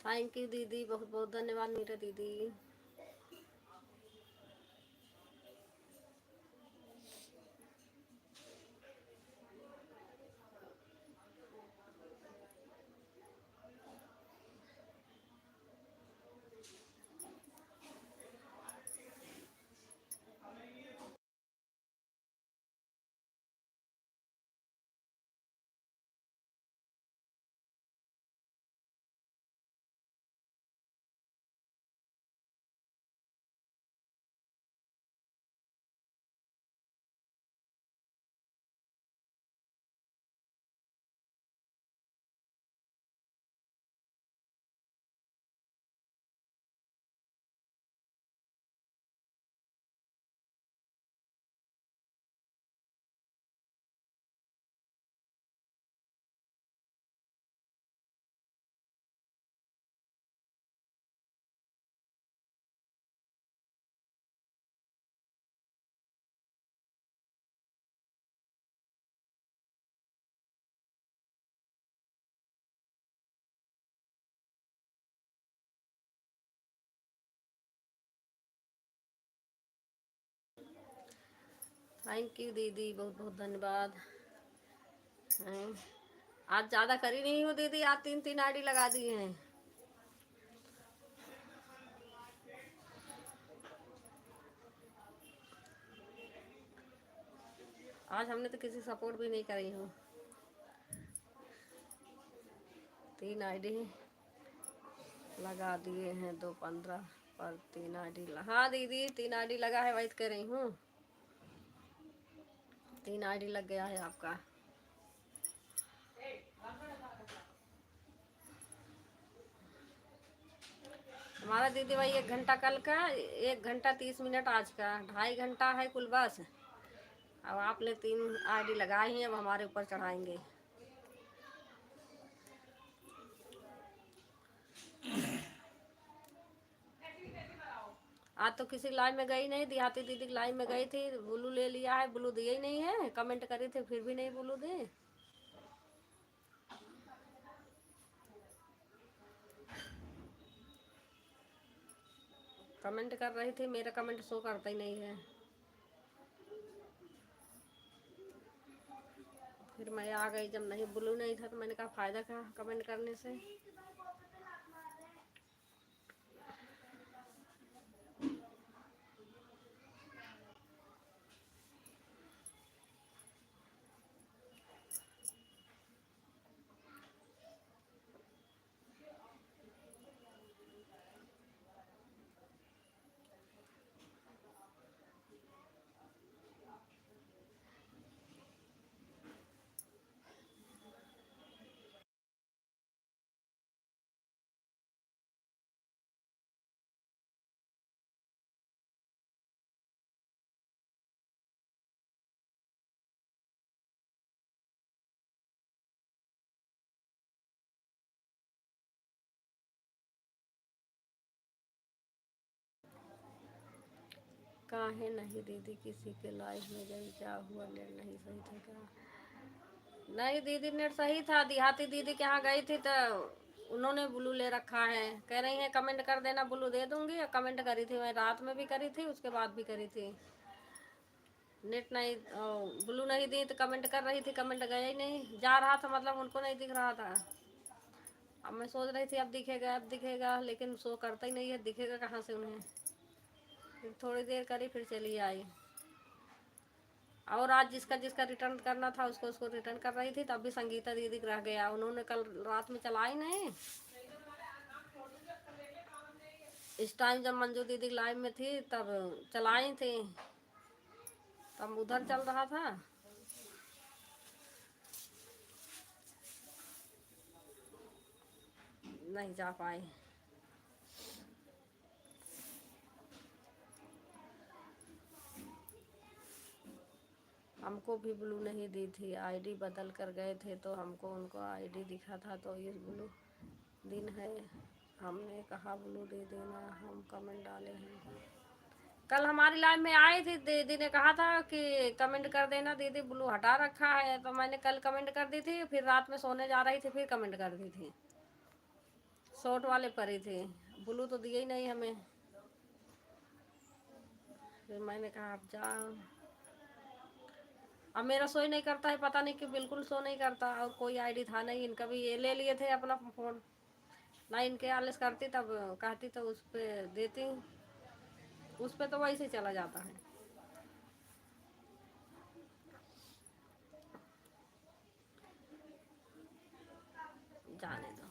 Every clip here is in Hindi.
थैंक यू दीदी, बहुत बहुत धन्यवाद मेरा दीदी। थैंक यू दीदी, बहुत बहुत धन्यवाद। हैं? आज ज़्यादा करी नहीं हूँ दीदी, आज 3 3 आईडी लगा दी हैं। आज हमने तो किसी सपोर्ट भी नहीं करी हूँ। 3 आईडी लगा दिए हैं, 2 15 पर 3 आईडी। हाँ दीदी, 3 आईडी लगा है, वही कह रही हूँ। 3 आईडी लग गया है आपका। हमारा दीदी भाई 1 घंटा कल का, 1 घंटा 30 मिनट आज का, 2.5 घंटा है कुल बस। अब आपने 3 आईडी लगाई हैं, अब हमारे ऊपर चढ़ाएंगे। आज तो किसी लाइन में गई नहीं, देहाती दीदी की लाइन में गई थी, ब्लू ले लिया है, ब्लू दिए ही नहीं है। कमेंट करी थे फिर भी नहीं ब्लू दे। कमेंट कर रही थी, मेरा कमेंट शो करता ही नहीं है। फिर मैं आ गई, जब नहीं ब्लू नहीं था तो मैंने कहा फ़ायदा क्या कमेंट करने से। काहे नहीं दीदी, किसी के लाइव में गई, क्या हुआ, नेट नहीं सही था क्या? नहीं दीदी, नेट सही था। देहाती दीदी के यहाँ गई थी तो उन्होंने ब्लू ले रखा है, कह रही हैं कमेंट कर देना, ब्लू दे दूंगी। और कमेंट करी थी, मैं रात में भी करी थी, उसके बाद भी करी थी। नेट नहीं, ब्लू नहीं दी तो कमेंट कर रही थी, कमेंट गया ही नहीं, जा रहा था मतलब उनको नहीं दिख रहा था। अब मैं सोच रही थी अब दिखेगा, अब दिखेगा, लेकिन शो करता ही नहीं है, दिखेगा कहाँ से उन्हें। फिर थोड़ी देर करी, फिर चली आई। और आज जिसका जिसका रिटर्न करना था उसको उसको रिटर्न कर रही थी, तब भी संगीता दीदी रह गया। उन्होंने कल रात में चलाई नहीं। इस टाइम जब मंजू दीदी लाइव में थी तब चलाई थी, तब उधर चल रहा था। नहीं जा पाए। हमको भी ब्लू नहीं दी थी, आईडी बदल कर गए थे तो हमको उनको आईडी दिखा था, तो ये ब्लू दिन है, हमने कहा ब्लू दे देना, हम कमेंट डाले हैं। कल हमारी लाइव में आई थी, दीदी ने कहा था कि कमेंट कर देना दीदी, ब्लू हटा रखा है, तो मैंने कल कमेंट कर दी थी। फिर रात में सोने जा रही थी, फिर कमेंट कर दी थी। शॉर्ट वाले परे थे, ब्लू तो दिए ही नहीं हमें। फिर मैंने कहा आप जाओ। अब मेरा शो ही नहीं करता है, पता नहीं कि बिल्कुल शो नहीं करता, और कोई आईडी था नहीं इनका भी, ये ले लिए थे अपना फ़ोन ना, इनके आलस करती तब कहती तो उस पर देती, उस पर तो वैसे ही चला जाता है। जाने दो।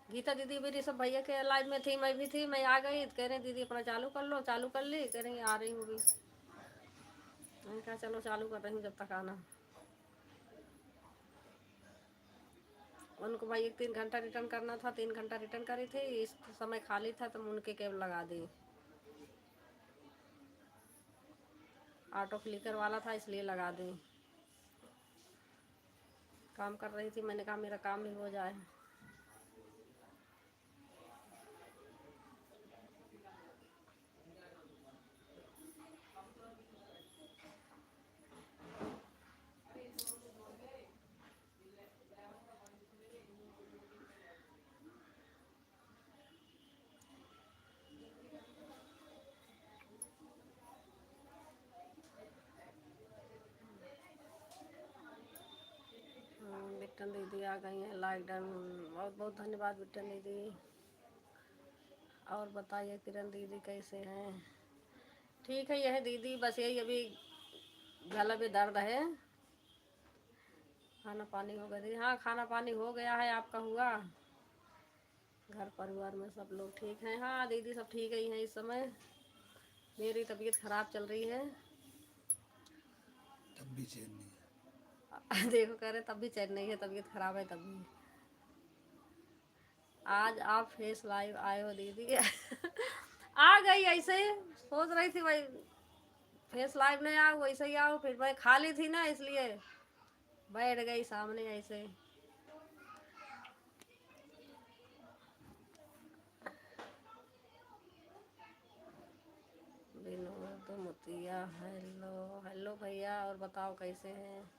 गीता दीदी मेरी सब भैया के लाइव में थी, मैं भी थी, मैं आ गई, कह रहे दीदी अपना चालू कर लो, चालू कर ली, कह रही आ रही हूँ भी। मैंने कहा चलो चालू कर रही हूँ जब तक आना। उनको भाई 3 घंटा रिटर्न करना था, 3 घंटा रिटर्न करी थी, इस समय खाली था तो उनके कैब लगा दी। ऑटो क्लिकर वाला था इसलिए लगा दी। काम कर रही थी, मैंने कहा मेरा काम भी हो जाए। बिट्टन दीदी आ गई हैं लाइक डन, बहुत बहुत धन्यवाद बिट्टन दीदी। और बताइए किरण दीदी कैसे हैं? ठीक है यह दीदी, बस यही अभी गला में दर्द है। खाना पानी हो गया दीदी? हाँ खाना पानी हो गया है, आपका हुआ? घर परिवार में सब लोग ठीक हैं? हाँ दीदी सब ठीक ही हैं इस समय। मेरी तबीयत ख़राब चल रही है। तब भी चैन नहीं है देखो कह रहे तब भी चैन नहीं है, तबीयत ख़राब है तब भी। आज आप फेस लाइव आए हो दीदी आ गई ऐसे ही, सोच रही थी भाई फेस लाइव नहीं आओ, वैसे ही आओ, फिर मैं खाली थी ना इसलिए बैठ गई सामने ऐसे। विनोद मोतिया हेलो हेलो भैया, और बताओ कैसे हैं?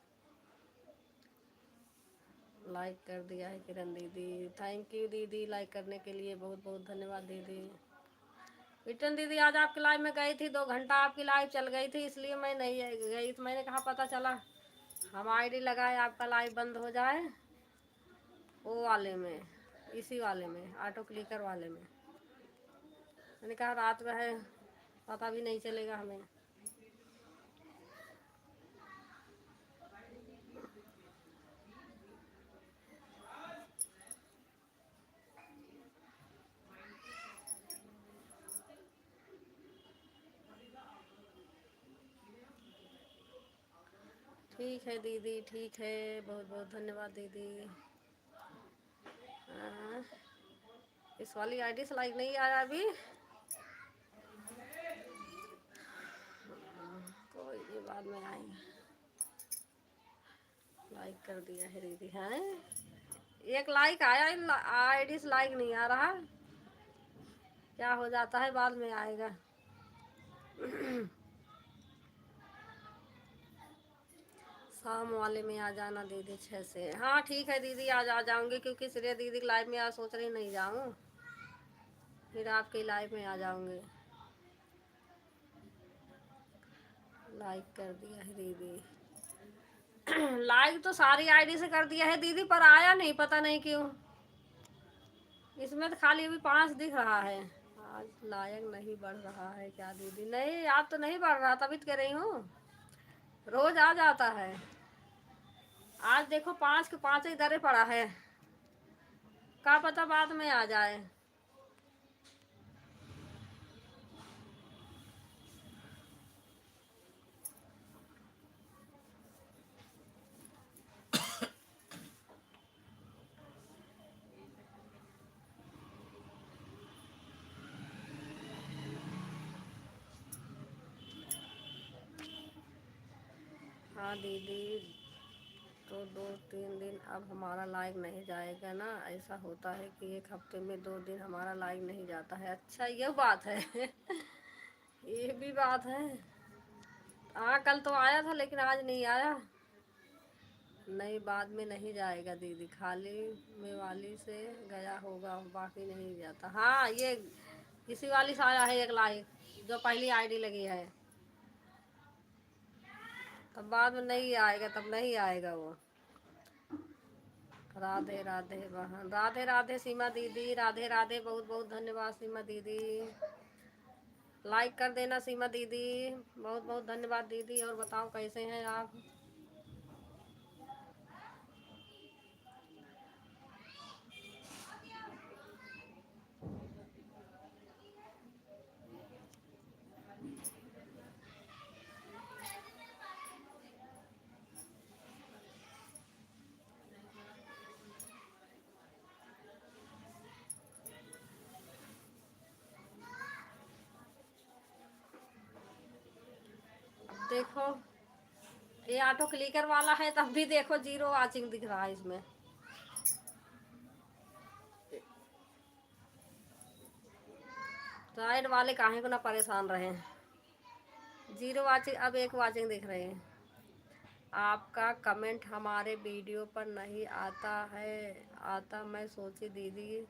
लाइक कर दिया है किरण दीदी, थैंक यू दीदी, लाइक करने के लिए बहुत बहुत धन्यवाद दीदी। विटन दीदी आज आपकी लाइव में गई थी, 2 घंटा आपकी लाइव चल गई थी, इसलिए मैं नहीं गई, तो मैंने कहा पता चला हम आईडी लगाए आपका लाइव बंद हो जाए, वो वाले में, इसी वाले में, ऑटो क्लिकर वाले में। मैंने कहा रात में है, पता भी नहीं चलेगा हमें। ठीक है दीदी, ठीक है, बहुत बहुत धन्यवाद दीदी। इस वाली आईडी से लाइक नहीं आया अभी, कोई नहीं बाद में आएंगे। लाइक कर दिया है दीदी, हैं एक लाइक आया, इन आईडी से लाइक नहीं आ रहा, क्या हो जाता है, बाद में आएगा शाम वाले में आ जाना दीदी 6 से। हाँ ठीक है दीदी, आज आ जाऊंगी, क्योंकि श्रेया दीदी की लाइव में आज सोच रही नहीं जाऊँ, फिर आपके लाइव में आ जाऊंगी। लाइक कर दिया है दीदी लाइक तो सारी आईडी से कर दिया है दीदी, पर आया नहीं, पता नहीं क्यों। इसमें तो खाली अभी 5 दिख रहा है। आज लायक नहीं बढ़ रहा है क्या दीदी? नहीं आज तो नहीं बढ़ रहा, तभी तो कह रही हूँ, रोज आ जाता है। आज देखो 5 के 5 ही दरे पड़ा है, क्या पता बाद में आ जाए। हाँ दीदी, तो 2-3 दिन अब हमारा लाइव नहीं जाएगा ना, ऐसा होता है कि एक हफ्ते में 2 दिन हमारा लाइव नहीं जाता है। अच्छा ये बात है ये भी बात है। हाँ कल तो आया था लेकिन आज नहीं आया। नहीं, बाद में नहीं जाएगा दीदी, खाली में वाली से गया होगा, बाकी नहीं जाता। हाँ, ये इसी वाली से आया है एक लाइक, जो पहली आईडी लगी है। तब बाद में नहीं आएगा, तब नहीं आएगा वो। राधे राधे बहन, राधे राधे सीमा दीदी, राधे राधे, बहुत बहुत धन्यवाद सीमा दीदी। लाइक कर देना सीमा दीदी, बहुत बहुत धन्यवाद दीदी। और बताओ कैसे हैं आप? देखो, ये ऑटो क्लिकर वाला है, तब भी देखो 0 वाचिंग दिख रहा है इसमें। साइड वाले काहे को ना परेशान रहे। 0 वाचिंग, अब 1 वाचिंग दिख रहे हैं। आपका कमेंट हमारे वीडियो पर नहीं आता है। आता, मैं सोची दीदी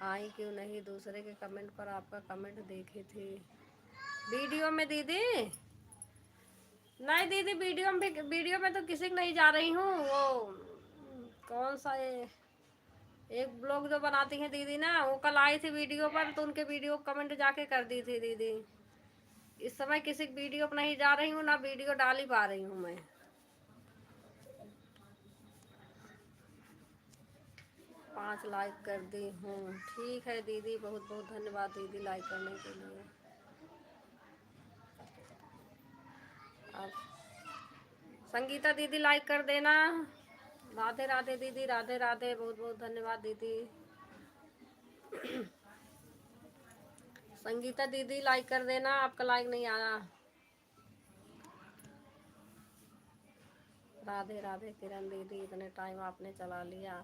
आई क्यों नहीं, दूसरे के कमेंट पर आपका कमेंट देखी थी वीडियो में दीदी। नहीं दीदी, वीडियो में तो किसी को नहीं जा रही हूँ। वो कौन सा ये एक ब्लॉग जो बनाती हैं दीदी ना, वो कल आई थी वीडियो पर, तो उनके वीडियो कमेंट जाके कर दी थी दीदी। इस समय किसी वीडियो पर नहीं जा रही हूँ, ना वीडियो डाल ही पा रही हूँ मैं। 5 लाइक कर दी हूँ। ठीक है दीदी, बहुत बहुत धन्यवाद दीदी लाइक करने के लिए। अब संगीता दीदी लाइक कर देना। राधे राधे दीदी, राधे राधे, बहुत बहुत धन्यवाद दीदी। संगीता दीदी लाइक कर देना, आपका लाइक नहीं आया। राधे राधे किरण दीदी, इतने टाइम आपने चला लिया।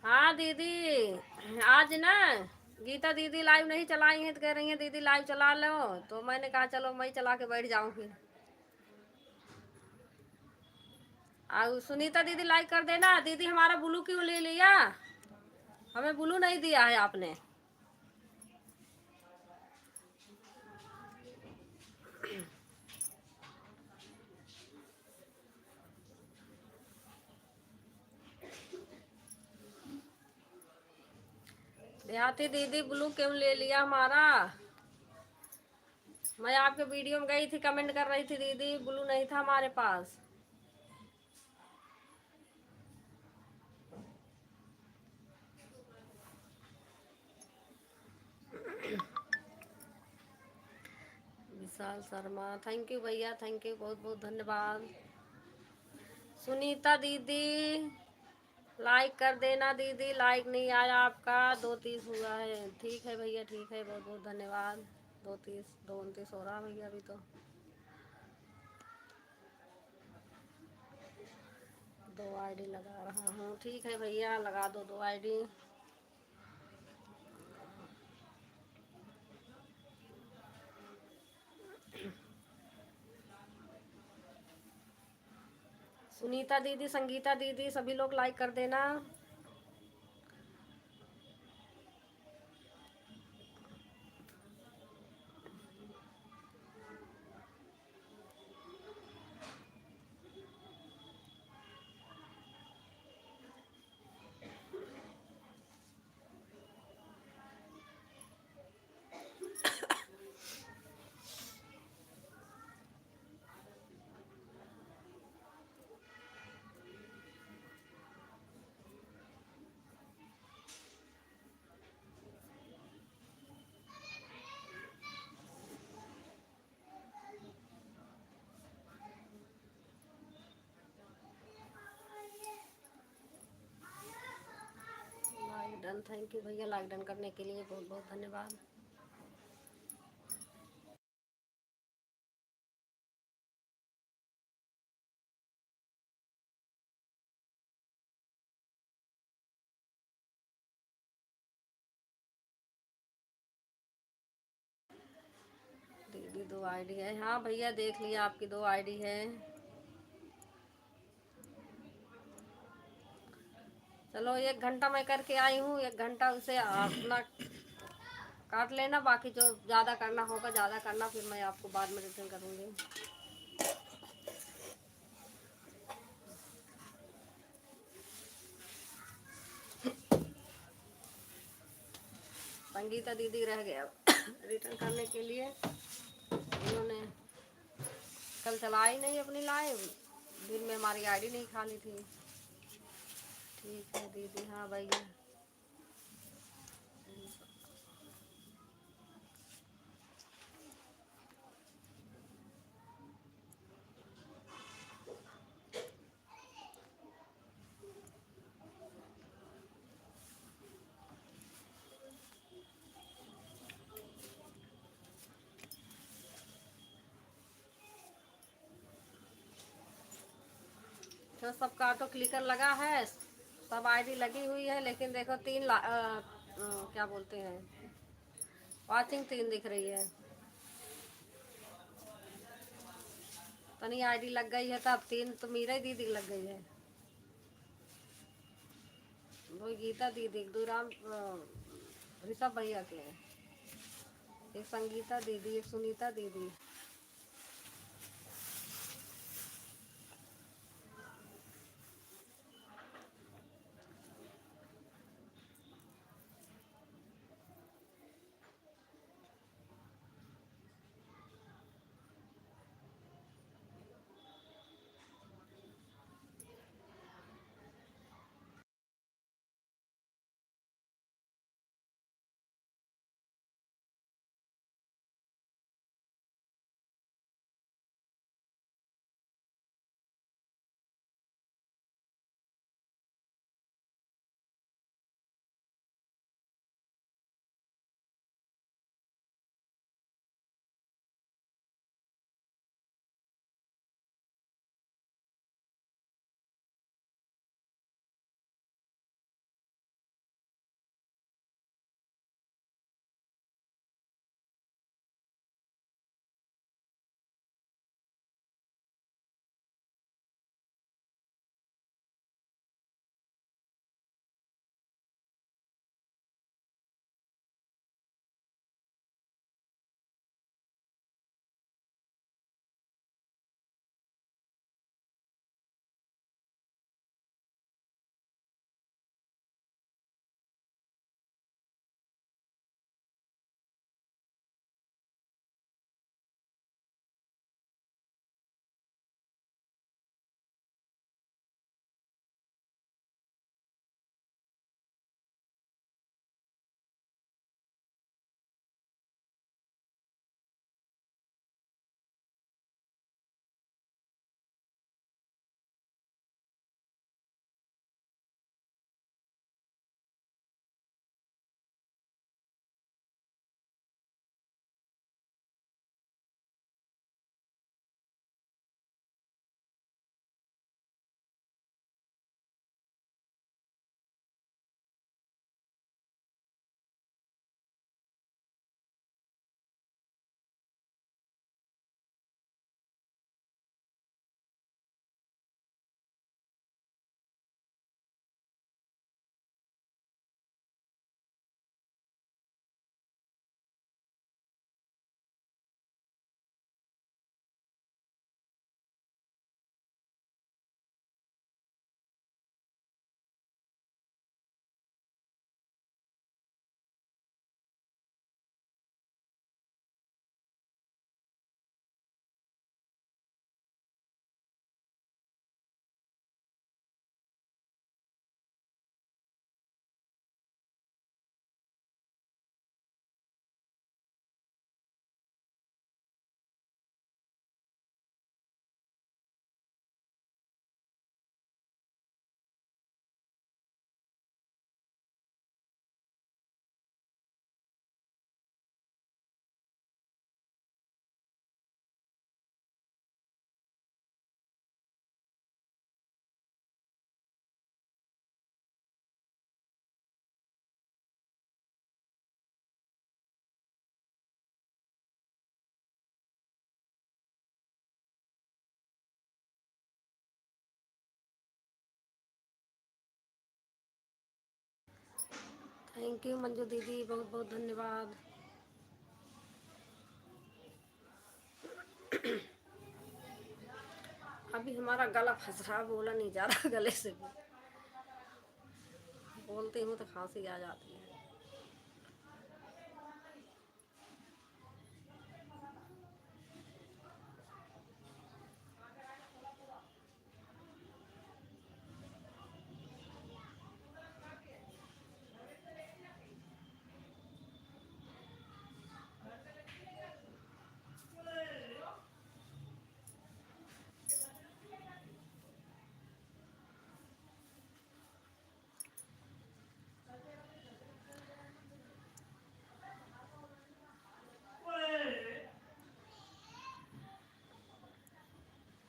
हाँ दीदी, आज ना गीता दीदी लाइव नहीं चलाई हैं, तो कह रही हैं दीदी लाइव चला लो, तो मैंने कहा चलो मैं चला के बैठ जाऊँ फिर। और सुनीता दीदी लाइक कर देना। दीदी हमारा ब्लू क्यों ले लिया? हमें ब्लू नहीं दिया है आपने। देहाती दीदी ब्लू क्यों ले लिया हमारा? मैं आपके वीडियो में गई थी, कमेंट कर रही थी दीदी, ब्लू नहीं था हमारे पास। विशाल शर्मा, थैंक यू भैया, थैंक यू, बहुत बहुत धन्यवाद। सुनीता दीदी लाइक कर देना दीदी, लाइक नहीं आया आपका, 2:30 हुआ है। ठीक है भैया, ठीक है, बहुत बहुत धन्यवाद। 2:30, 2:29 हो रहा भैया अभी तो। 2 आईडी लगा रहा हूँ। ठीक है भैया, लगा दो 2 आईडी। सुनीता दीदी, संगीता दीदी, सभी लोग लाइक कर देना। लाइक डन, थैंक यू भैया लाइक डन करने के लिए, बहुत बहुत धन्यवाद। दीदी 2 आईडी है। हाँ भैया देख लिया, आपकी 2 आईडी है। चलो 1 घंटा मैं करके आई हूँ, 1 घंटा उसे अपना काट लेना, बाकी जो ज़्यादा करना होगा ज़्यादा करना, फिर मैं आपको बाद में रिटर्न करूँगी। संगीता दीदी रह गया रिटर्न करने के लिए, उन्होंने कल चलाई नहीं अपनी लाइव, दिन में हमारी आईडी नहीं खाली थी। ठीक है दीदी, हाँ भैया। तो सबका ऑटो क्लिकर लगा है, सब आईडी लगी हुई है, लेकिन देखो क्या बोलते हैं, वॉचिंग 3 दिख रही है। तनी आईडी लग गई है, तब 3 तो मीरा ही दीदी लग गई है, वो गीता दीदी, दूराम ऋषभ भैया के हैं, एक संगीता दीदी, एक सुनीता दीदी। थैंक यू मंजू दीदी, बहुत बहुत धन्यवाद। अभी हमारा गला फंस रहा, बोला नहीं जा रहा गले से भी, बोलती हूँ तो खांसी आ जाती है।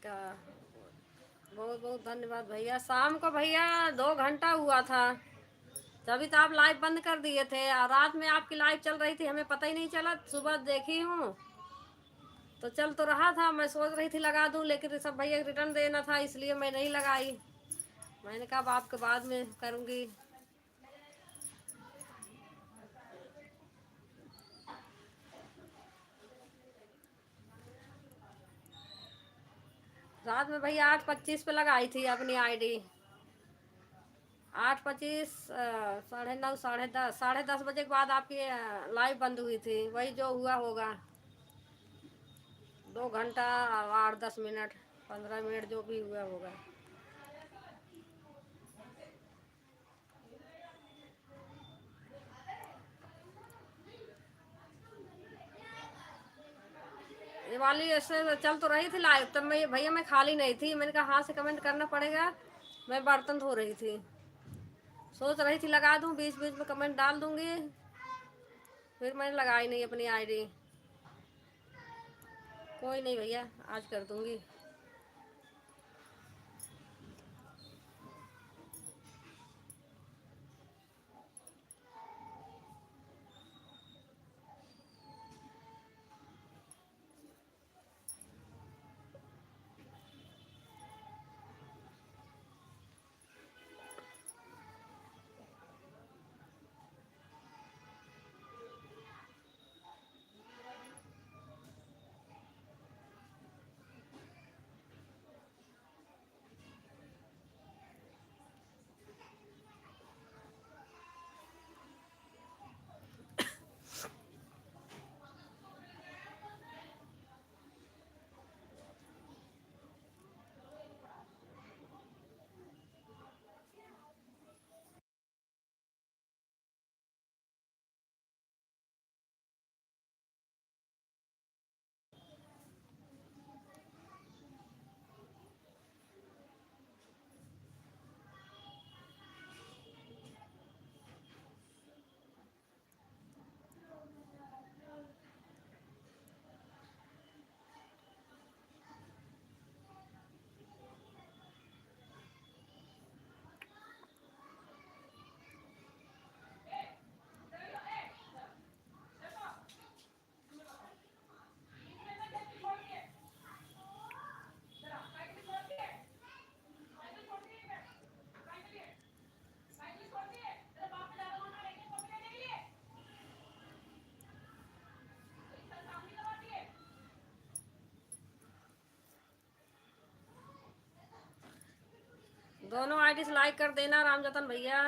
क्या, बहुत बहुत धन्यवाद भैया। शाम को भैया 2 घंटा हुआ था, तभी तो आप लाइव बंद कर दिए थे, और रात में आपकी लाइव चल रही थी, हमें पता ही नहीं चला। सुबह देखी हूँ तो चल तो रहा था, मैं सोच रही थी लगा दूं, लेकिन सब भैया रिटर्न देना था, इसलिए मैं नहीं लगाई। मैंने कहा अब आपके बाद में करूँगी। रात में भैया 8:25 पे लगाई थी अपनी आईडी। 8:25, 9:30, 10:30, 10:30 बजे के बाद आपकी लाइव बंद हुई थी, वही जो हुआ होगा। 2 घंटा 8-10 मिनट 15 मिनट जो भी हुआ होगा। ये वाली ऐसे चल तो रही थी लाइव, तब मैं भैया मैं खाली नहीं थी, मैंने कहा हाँ से कमेंट करना पड़ेगा। मैं बर्तन धो रही थी, सोच रही थी लगा दूं, बीच बीच में कमेंट डाल दूंगी, फिर मैंने लगाई नहीं अपनी आईडी। कोई नहीं भैया, आज कर दूंगी। दोनों आईडी से लाइक कर देना रामजतन भैया।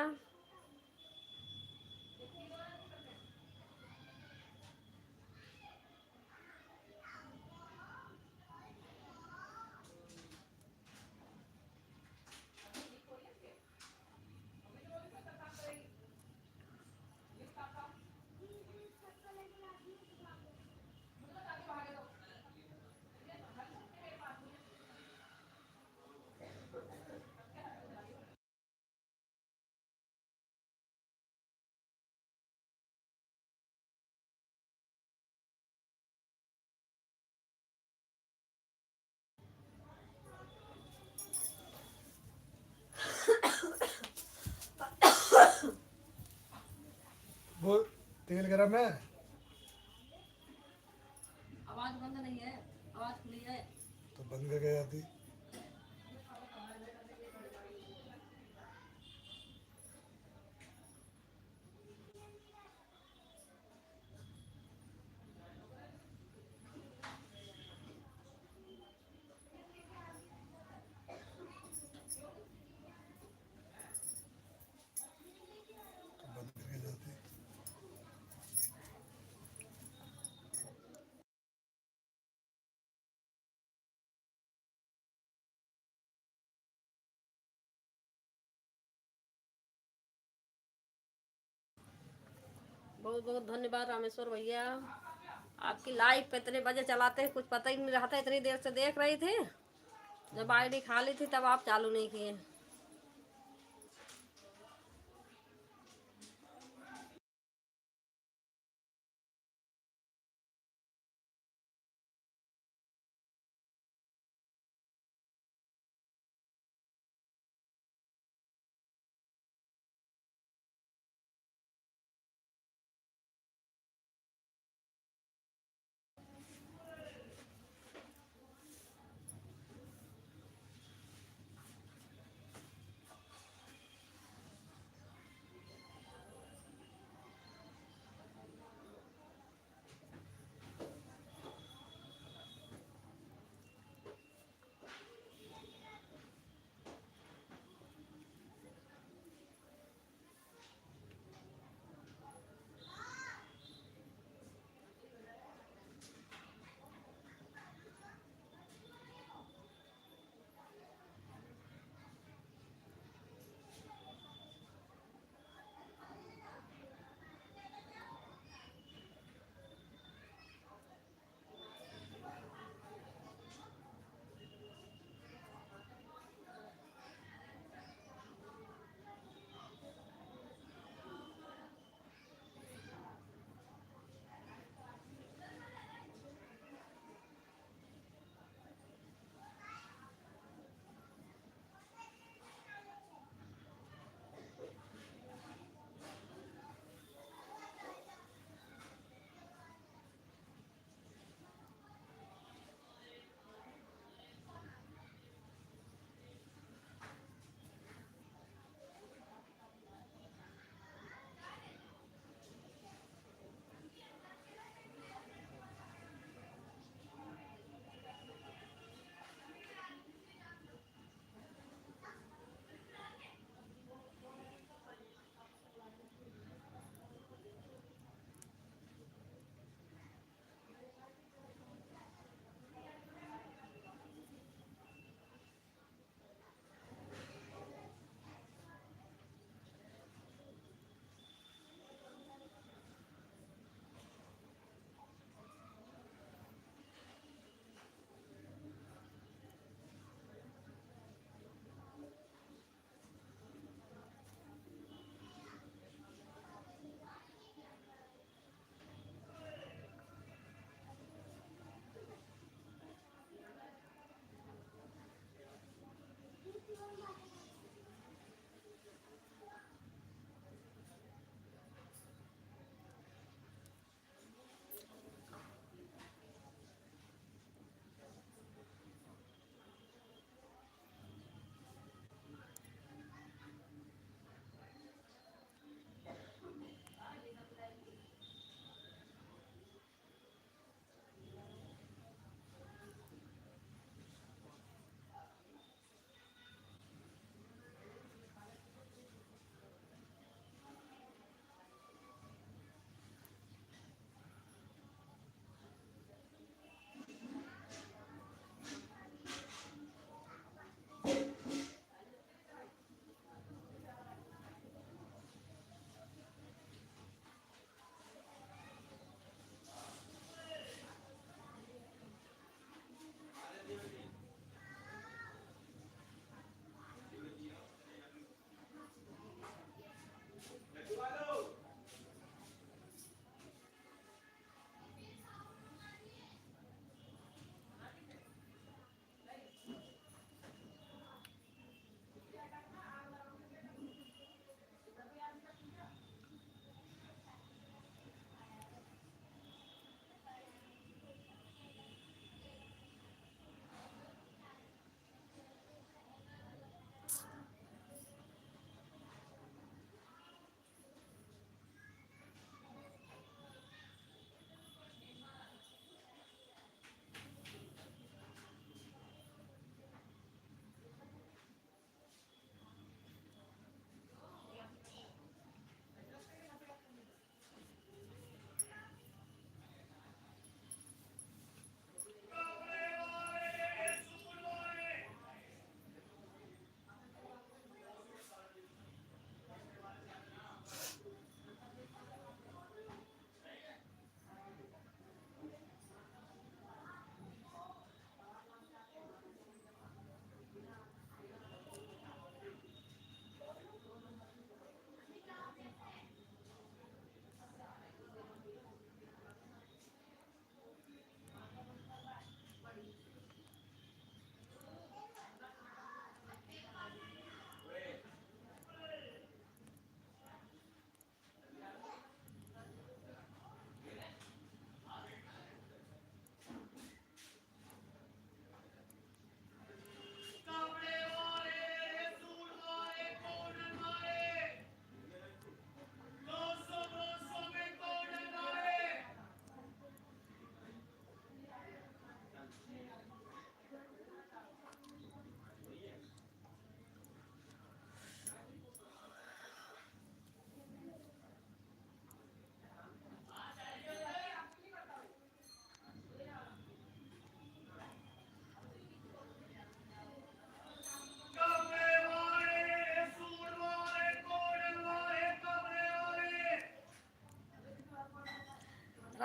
वो तेल गरम है, आवाज बंद नहीं है, आवाज खुली है। तो बंद करके जाती। बहुत बहुत धन्यवाद रामेश्वर भैया। आपकी लाइव पे इतने बजे चलाते हैं कुछ पता ही नहीं रहा था, इतनी देर से देख रही थी, जब आईडी खाली थी तब आप चालू नहीं किए।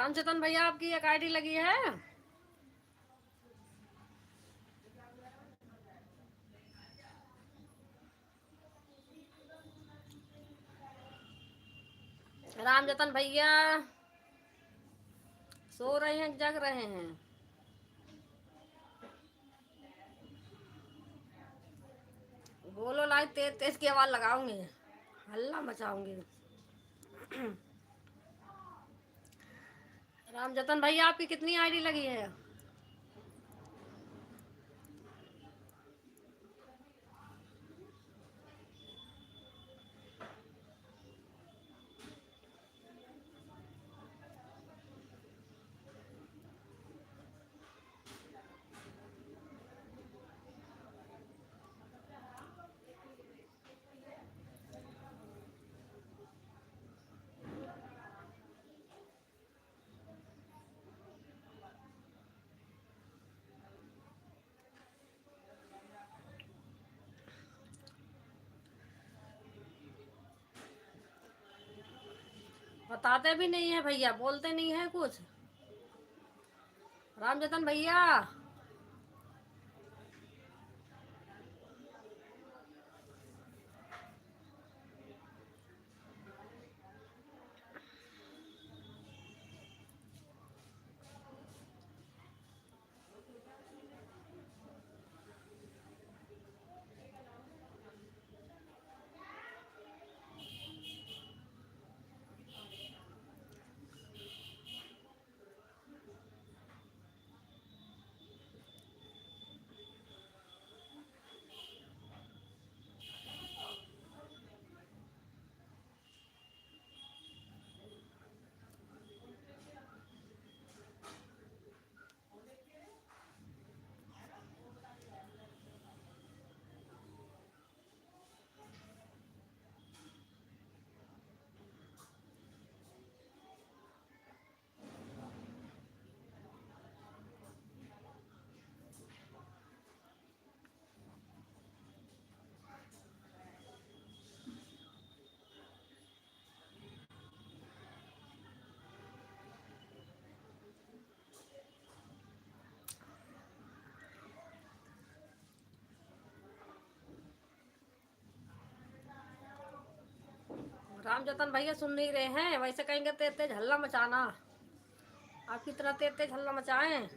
रामचंद्र भैया आपकी एक आईडी लगी है? रामजतन भैया सो रहे हैं, जग रहे हैं? बोलो, लाइट तेज तेज की आवाज लगाऊंगी, हल्ला मचाऊंगी। रामजतन भैया आपकी कितनी आईडी लगी है? बताते भी नहीं है भैया, बोलते नहीं है कुछ। रामजतन भैया रामजतन भैया सुन नहीं रहे हैं, वैसे कहेंगे तेज तेज हल्ला मचाना, आपकी तरह तेज तेज हल्ला मचाएं।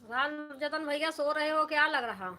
रामजतन भैया सो रहे हो क्या लग रहा?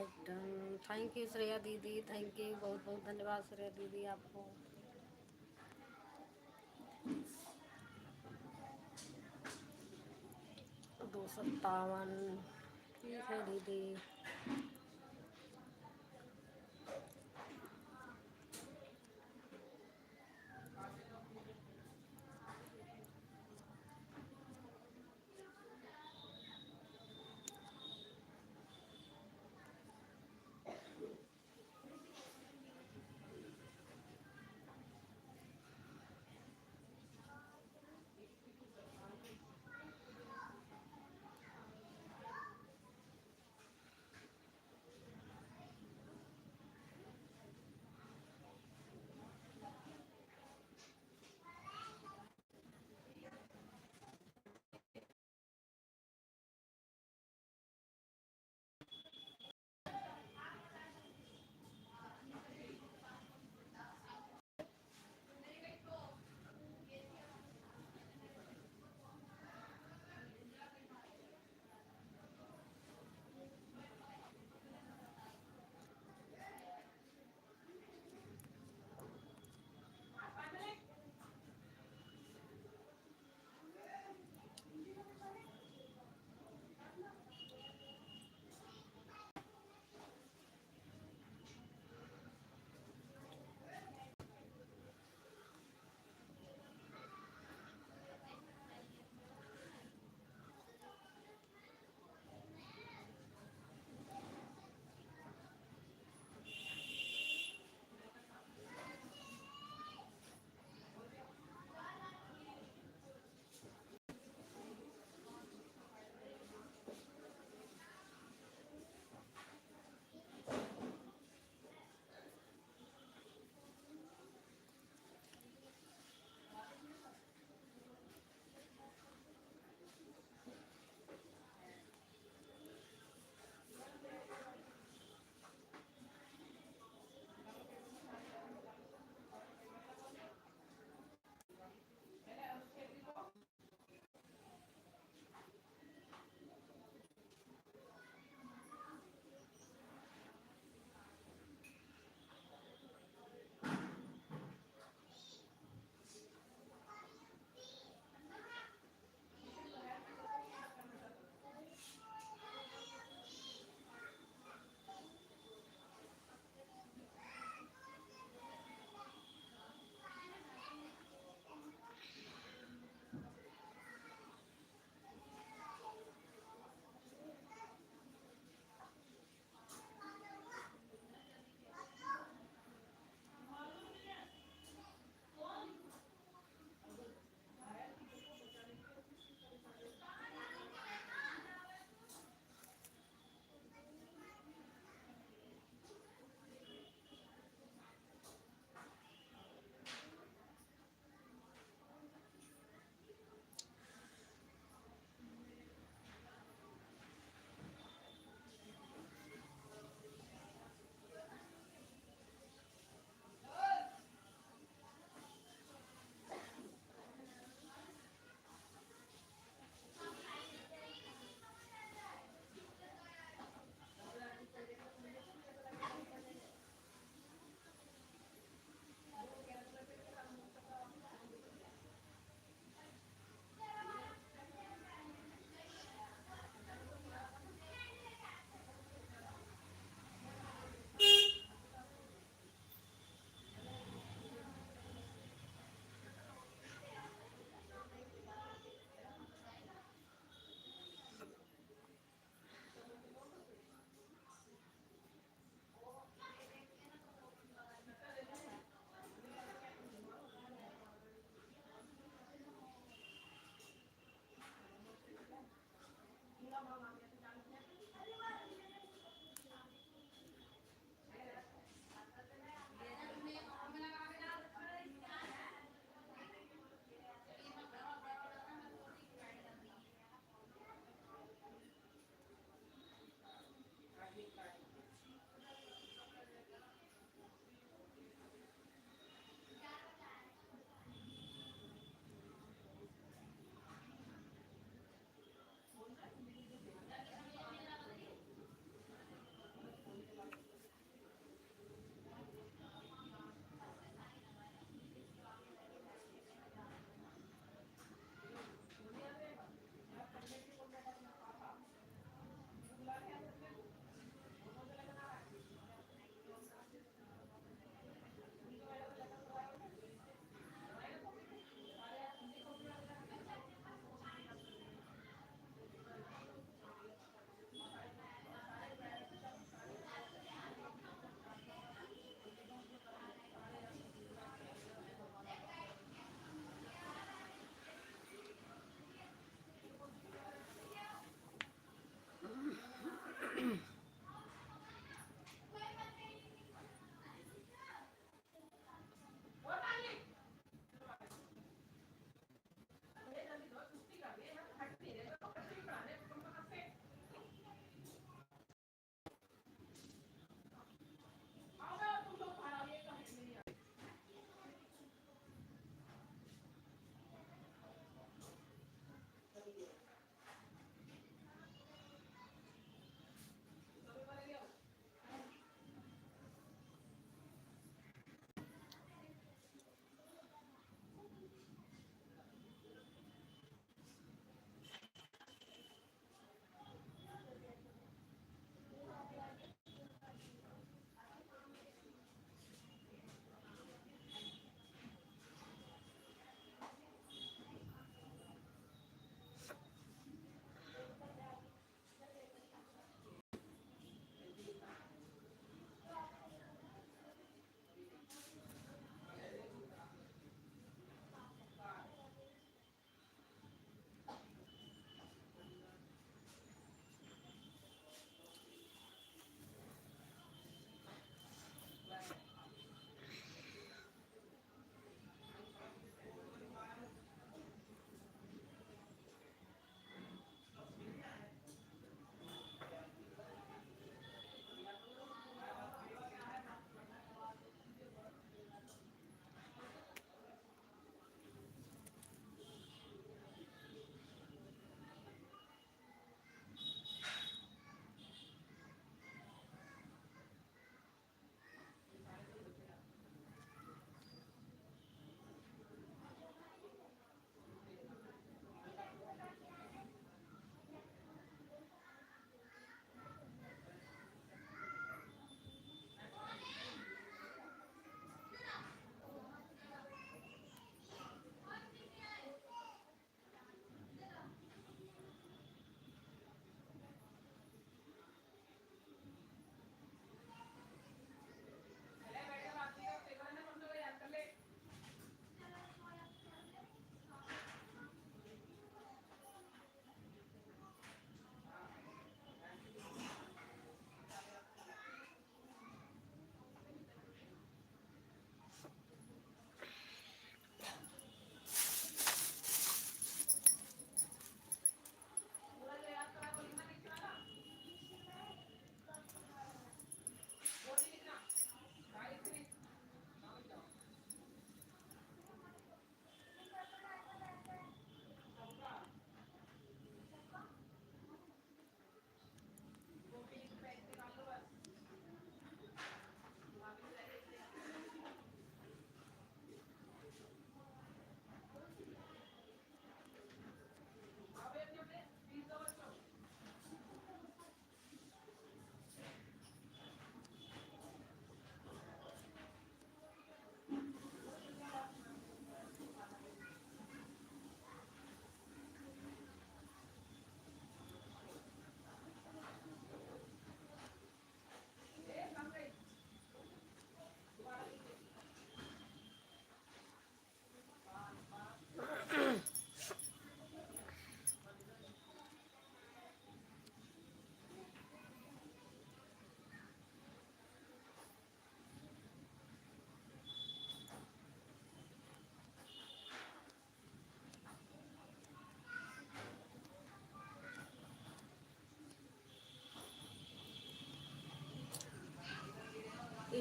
Right done. Thank you Shreya दीदी, थैंक यू, बहुत बहुत धन्यवाद श्रेया दीदी आपको। 257 ठीक है दीदी।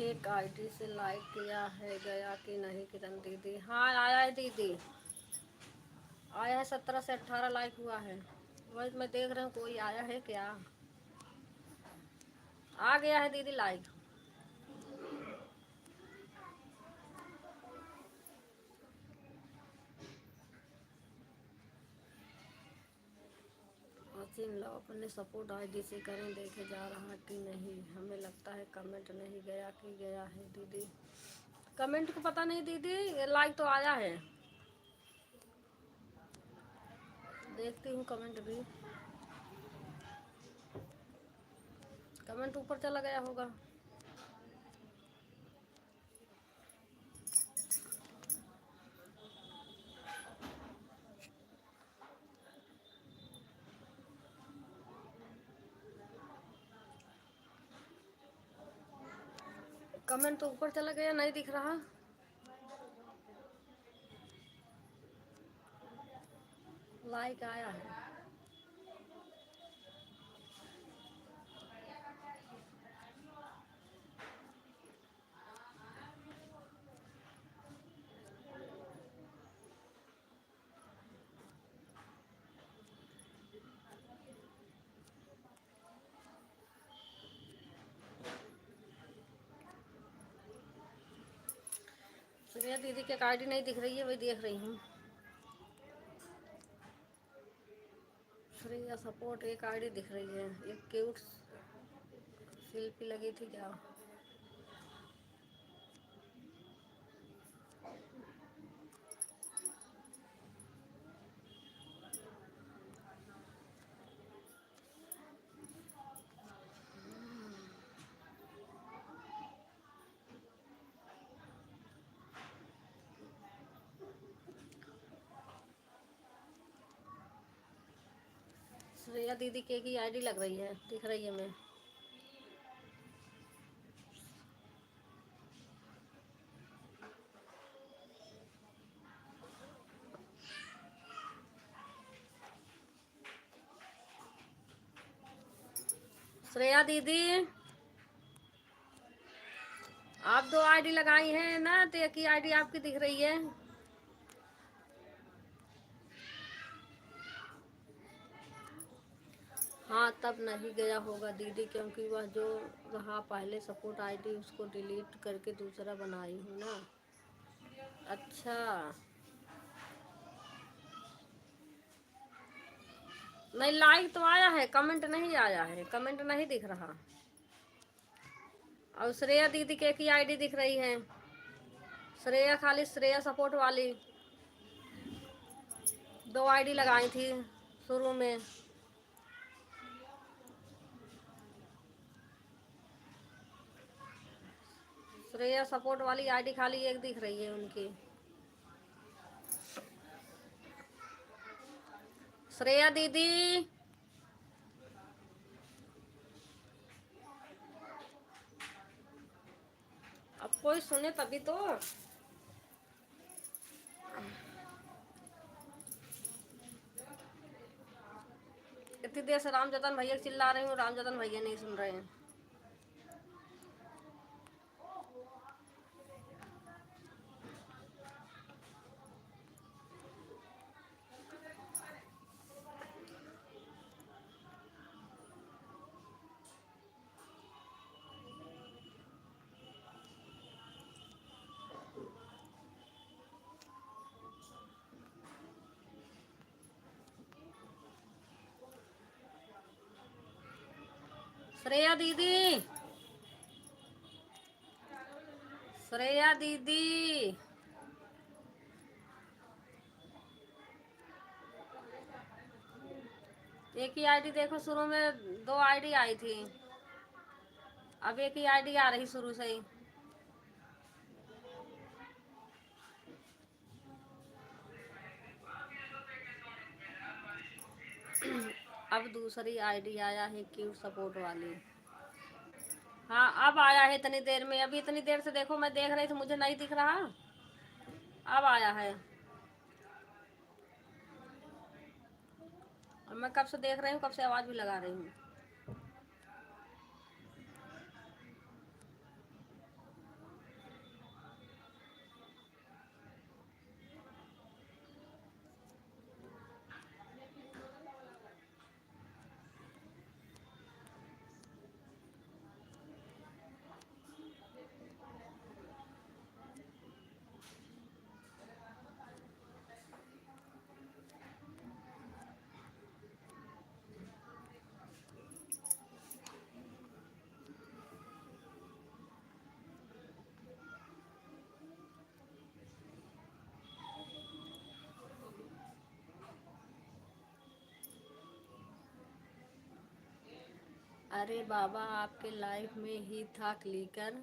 एक आईडी से लाइक किया है, गया कि नहीं किरण दीदी? हाँ आया है दीदी, आया है, 17 से 18 लाइक हुआ है। वही मैं देख रही हूँ कोई आया है क्या। आ गया है दीदी लाइक। असीम लो अपने सपोर्ट आईडी से करें, देखे जा रहा कि नहीं। हमें लगता है कमेंट नहीं गया कि गया है दीदी। कमेंट को पता नहीं दीदी, लाइक तो आया है। देखती हूँ कमेंट भी। कमेंट ऊपर चला गया होगा। कमेंट तो ऊपर चला गया, नहीं दिख रहा। लाइक आया है। श्रेया दीदी की आईडी नहीं दिख रही है, वही देख रही हूँ। श्रेया सपोर्ट एक आईडी दिख रही है, एक क्यूट सेल्फी लगी थी क्या। श्रेया दीदी की आईडी लग रही है, दिख रही है मैं। श्रेया दीदी आप 2 आईडी लगाई हैं ना, तो एक ही आईडी आपकी दिख रही है। हाँ तब नहीं गया होगा दीदी, क्योंकि वह जो रहा पहले सपोर्ट आईडी उसको डिलीट करके दूसरा बनाई हूँ ना। अच्छा नहीं, लाइक तो आया है, कमेंट नहीं आया है, कमेंट नहीं दिख रहा। और श्रेया दीदी की आईडी दिख रही है। श्रेया खाली श्रेया सपोर्ट वाली 2 आईडी लगाई थी शुरू में। श्रेया सपोर्ट वाली आईडी खाली एक दिख रही है उनकी। श्रेया दीदी अब कोई सुने तभी तो। इतनी देर से रामजतन भैया चिल्ला रही हूँ, रामजतन भैया नहीं सुन रहे हैं। श्रेया दीदी, श्रेया दीदी एक ही आईडी देखो, शुरू में 2 आईडी आई थी, अब एक ही आईडी आ रही शुरू से ही। अब दूसरी आईडी आया है क्यूट सपोर्ट वाली। हाँ अब आया है इतनी देर में, अभी इतनी देर से देखो मैं देख रही थी, मुझे नहीं दिख रहा, अब आया है। और मैं कब से देख रही हूँ, कब से आवाज़ भी लगा रही हूँ। अरे बाबा आपके लाइफ में ही था क्लिकर,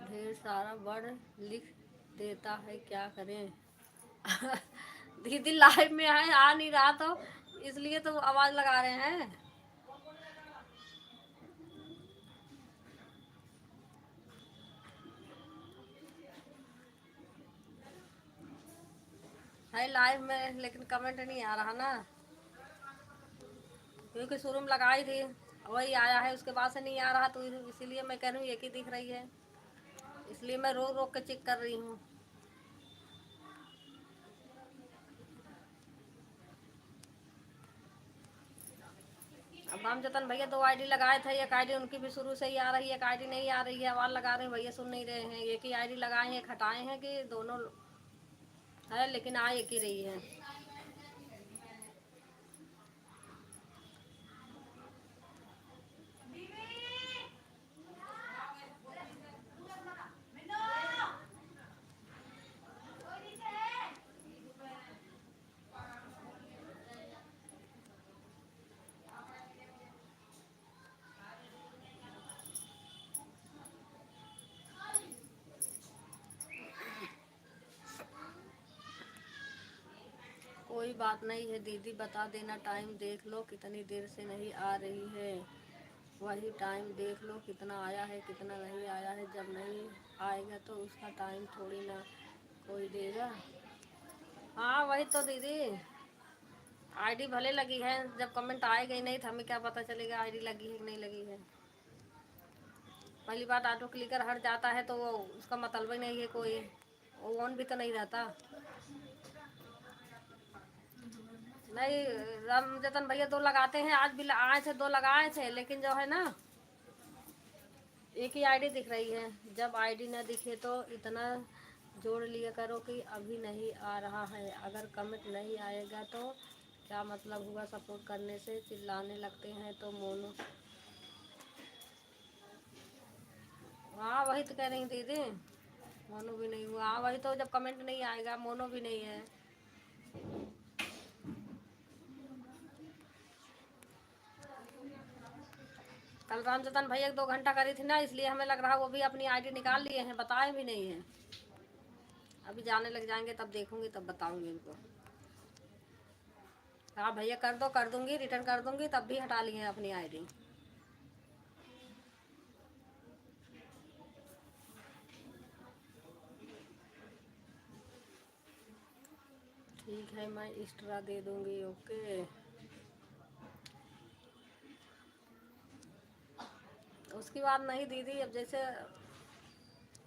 ढेर सारा वर्ड लिख देता है, क्या करें। दीदी लाइव में है, आ नहीं रहा तो इसलिए तो आवाज लगा रहे हैं। है लाइव में लेकिन कमेंट नहीं आ रहा ना, क्योंकि शुरू में लगाई थी वही आया है, उसके बाद से नहीं आ रहा, तो इसीलिए मैं कह रही हूँ एक ही दिख रही है, इसलिए मैं रोक रोक के चेक कर रही हूँ। अब राम जतन भैया 2 आईडी लगाए थे, एक आईडी उनकी भी शुरू से ही आ रही है, एक आईडी नहीं आ रही है, आवाज लगा रहे हैं भैया सुन नहीं रहे हैं। एक ही आईडी लगाए हैं, हटाए हैं कि दोनों है, लेकिन आ एक ही रही है। कोई बात नहीं है दीदी, बता देना टाइम देख लो कितनी देर से नहीं आ रही है, वही टाइम देख लो कितना आया है कितना नहीं आया है, जब नहीं आएगा तो उसका टाइम थोड़ी ना कोई देगा। हाँ वही तो दीदी, आईडी भले लगी है, जब कमेंट आएगा ही नहीं तो हमें क्या पता चलेगा आईडी लगी है कि नहीं लगी है। पहली बात ऑटो क्लिकर हट जाता है तो वो उसका मतलब ही नहीं है, कोई वो ऑन भी तो नहीं रहता। नहीं, राम जतन भैया 2 लगाते हैं, आज भी आए थे 2 लगाए थे, लेकिन जो है ना एक ही आईडी दिख रही है। जब आईडी ना दिखे तो इतना जोड़ लिया करो कि अभी नहीं आ रहा है, अगर कमेंट नहीं आएगा तो क्या मतलब हुआ, सपोर्ट करने से चिल्लाने लगते हैं तो मोनो। हाँ वही तो कह रही दीदी, मोनो भी नहीं हुआ। हाँ वही तो, जब कमेंट नहीं आएगा मोनो भी नहीं है। कल रामचंदन भैया 2 घंटा करी थी ना, इसलिए हमें लग रहा वो भी अपनी आईडी निकाल लिए हैं, बताए भी नहीं है। अभी जाने लग जाएंगे तब देखूंगी, तब बताऊंगी इनको। हाँ भैया कर दो, कर दूंगी, रिटर्न कर दूंगी, तब भी हटा लिए हैं अपनी आईडी। ठीक है मैं एक्स्ट्रा दे दूंगी, ओके। उसकी बात नहीं दीदी, अब जैसे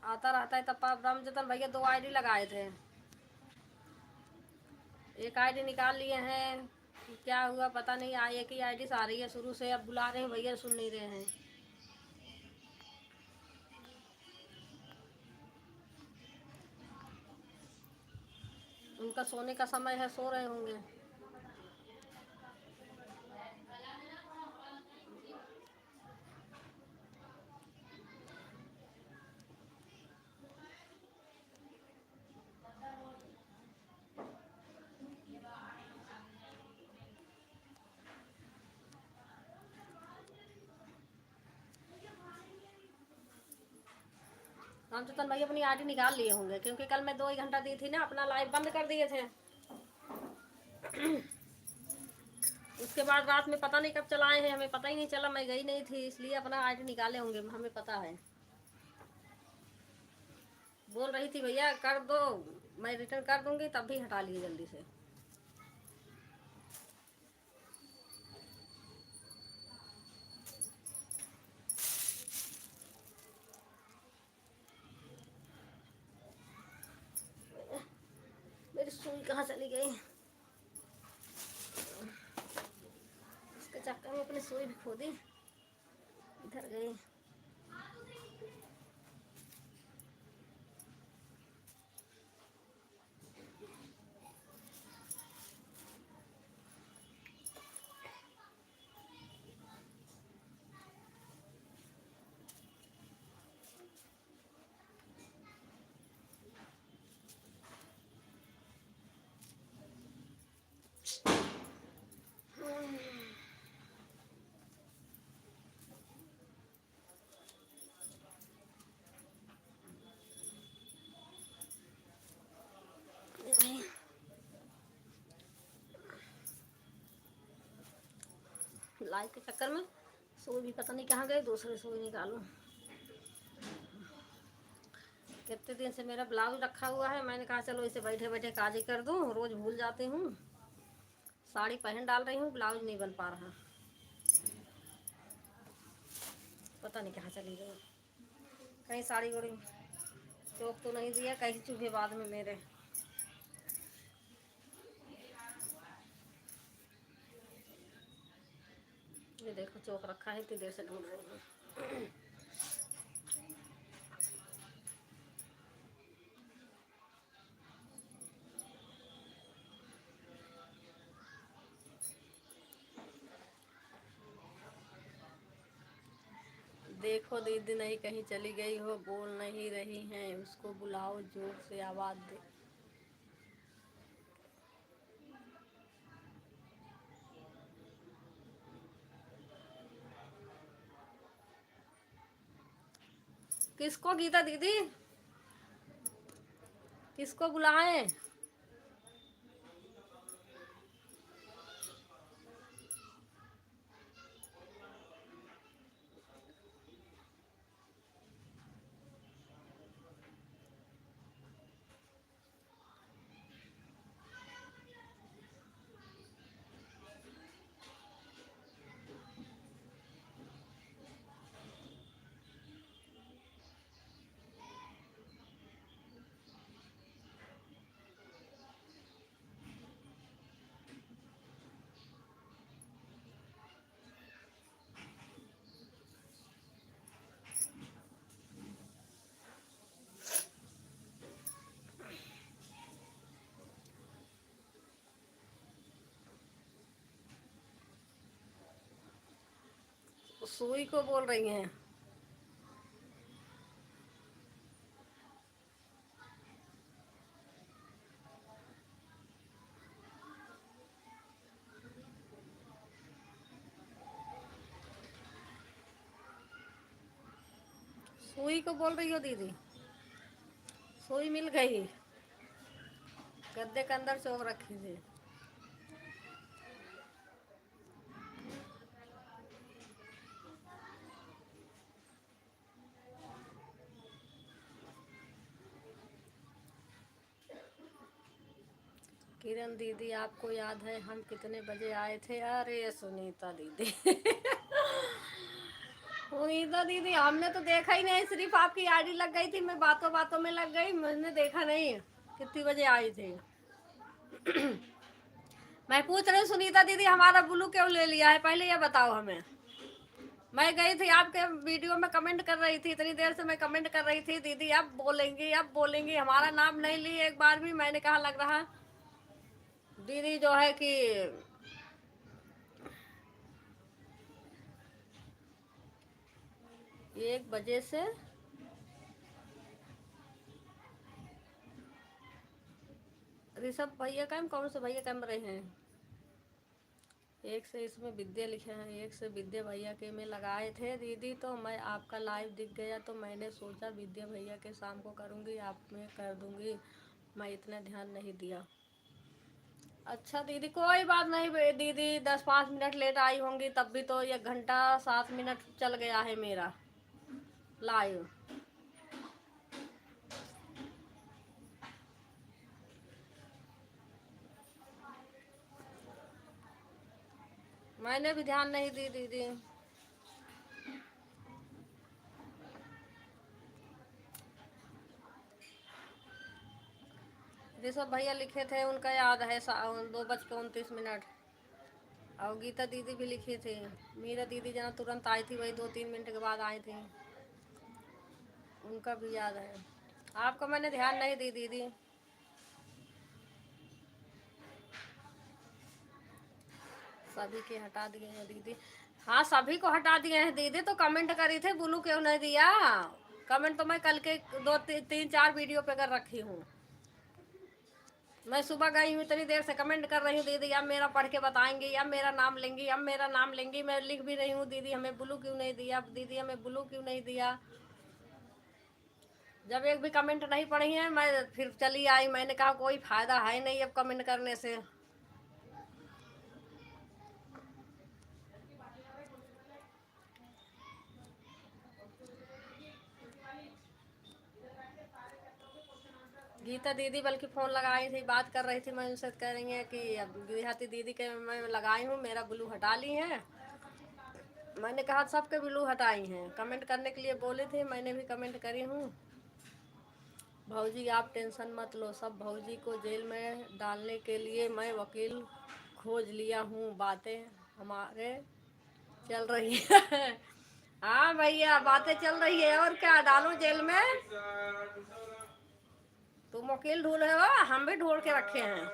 आता रहता है तब। रामचंदन भैया 2 आईडी लगाए थे, एक आईडी निकाल लिए हैं, क्या हुआ पता नहीं, एक ही आईडी से आ रही है शुरू से, अब बुला रहे हैं भैया सुन नहीं रहे हैं। उनका सोने का समय है, सो रहे होंगे। रामचंदन भाई अपनी आईडी निकाल लिए होंगे, क्योंकि कल मैं 2 ही घंटा दी थी ना, अपना लाइव बंद कर दिए थे। उसके बाद रात में पता नहीं कब चलाए हैं, हमें पता ही नहीं चला, मैं गई नहीं थी, इसलिए अपना आईडी निकाले होंगे, हमें पता है। बोल रही थी भैया कर दो, मैं रिटर्न कर दूंगी, तब भी हटा लिए जल्दी से। मेरी सुई कहाँ चली गई, इसके चक्कर में अपनी सुई भी खो दी, इधर गई। लाइव के चक्कर में सुई भी पता नहीं कहाँ गई, दूसरी सुई निकालूं। कितने दिन से मेरा ब्लाउज रखा हुआ है, मैंने कहा चलो इसे बैठे बैठे काज ही कर दूं, रोज़ भूल जाती हूँ। साड़ी पहन डाल रही हूँ, ब्लाउज नहीं बन पा रहा, पता नहीं कहाँ चली गई। कहीं साड़ी उड़ी चौक तो नहीं दिया, कहीं चूहे बाद में मेरे। ये देखो चौक रखा है, इतनी देर से ढूंढ रही हूँ। देखो दीदी नहीं कहीं चली गई हो, बोल नहीं रही हैं, उसको बुलाओ, जोर से आवाज़ दे। किसको गीता दीदी, किसको बुलाएं? सुई को बोल रही हैं? सुई को बोल रही हो दीदी? सुई मिल गई, गद्दे के अंदर चौक रखी थी। किरण दीदी आपको याद है हम कितने बजे आए थे? अरे सुनीता दीदी सुनीता दीदी हमने तो देखा ही नहीं, सिर्फ आपकी आईडी लग गई थी, मैं बातों बातों में लग गई, मैंने देखा नहीं कितनी बजे आई थी। मैं पूछ रही हूँ सुनीता दीदी हमारा ब्लू क्यों ले लिया है, पहले ये बताओ हमें। मैं गई थी आपके वीडियो में, कमेंट कर रही थी, इतनी देर से मैं कमेंट कर रही थी, दीदी अब बोलेंगी अब बोलेंगी, हमारा नाम नहीं ली एक बार भी। मैंने कहा लग रहा दीदी जो है कि 1 बजे से ऋषभ भैया कैम, कौन से भैया कैम रहे हैं? एक से इसमें विद्या लिखे हैं, एक से विद्या भैया के में लगाए थे दीदी, तो मैं आपका लाइव दिख गया तो मैंने सोचा विद्या भैया के शाम को करूँगी, आप में कर दूँगी, मैं इतना ध्यान नहीं दिया। अच्छा दीदी कोई बात नहीं दीदी, 10-5 मिनट लेट आई होंगी, तब भी तो 1 घंटा 7 मिनट चल गया है मेरा लाइव। मैंने भी ध्यान नहीं दी दीदी। ऋषभ भैया लिखे थे, उनका याद है 2:29। और गीता दीदी भी लिखी थी, मीरा दीदी जना तुरंत आई थी, वही 2-3 मिनट के बाद आई थी, उनका भी याद है। आपको मैंने ध्यान नहीं दी दीदी। सभी के हटा दिए हैं दीदी। हाँ सभी को हटा दिए हैं दीदी, तो कमेंट करी थे ब्लू क्यों नहीं दिया? कमेंट तो मैं कल के 2-3-4 वीडियो पे कर रखी हूँ। मैं सुबह गई हूँ, इतनी देर से कमेंट कर रही हूँ दीदी अब मेरा पढ़ के बताएंगी, अब मेरा नाम लेंगी, अब मेरा नाम लेंगी। मैं लिख भी रही हूँ दीदी हमें ब्लू क्यों नहीं दिया, दीदी हमें ब्लू क्यों नहीं दिया। जब एक भी कमेंट नहीं पढ़ी है मैं फिर चली आई, मैंने कहा कोई फायदा है नहीं अब कमेंट करने से। गीता दीदी बल्कि फ़ोन लगाई थी, बात कर रही थी, मैं उनसे कह रही है कि अब देहाती दीदी के मैं लगाई हूँ, मेरा ब्लू हटा ली है। मैंने कहा सबके ब्लू हटाई हैं, कमेंट करने के लिए बोले थे, मैंने भी कमेंट करी हूँ। भौजी आप टेंशन मत लो, सब भौजी को जेल में डालने के लिए मैं वकील खोज लिया हूँ, बातें हमारे चल रही है। हाँ भैया बातें चल रही है, और क्या डालूं जेल में? तुम वकील ढूंढे हो, हम भी ढूंढ के रखे हैं।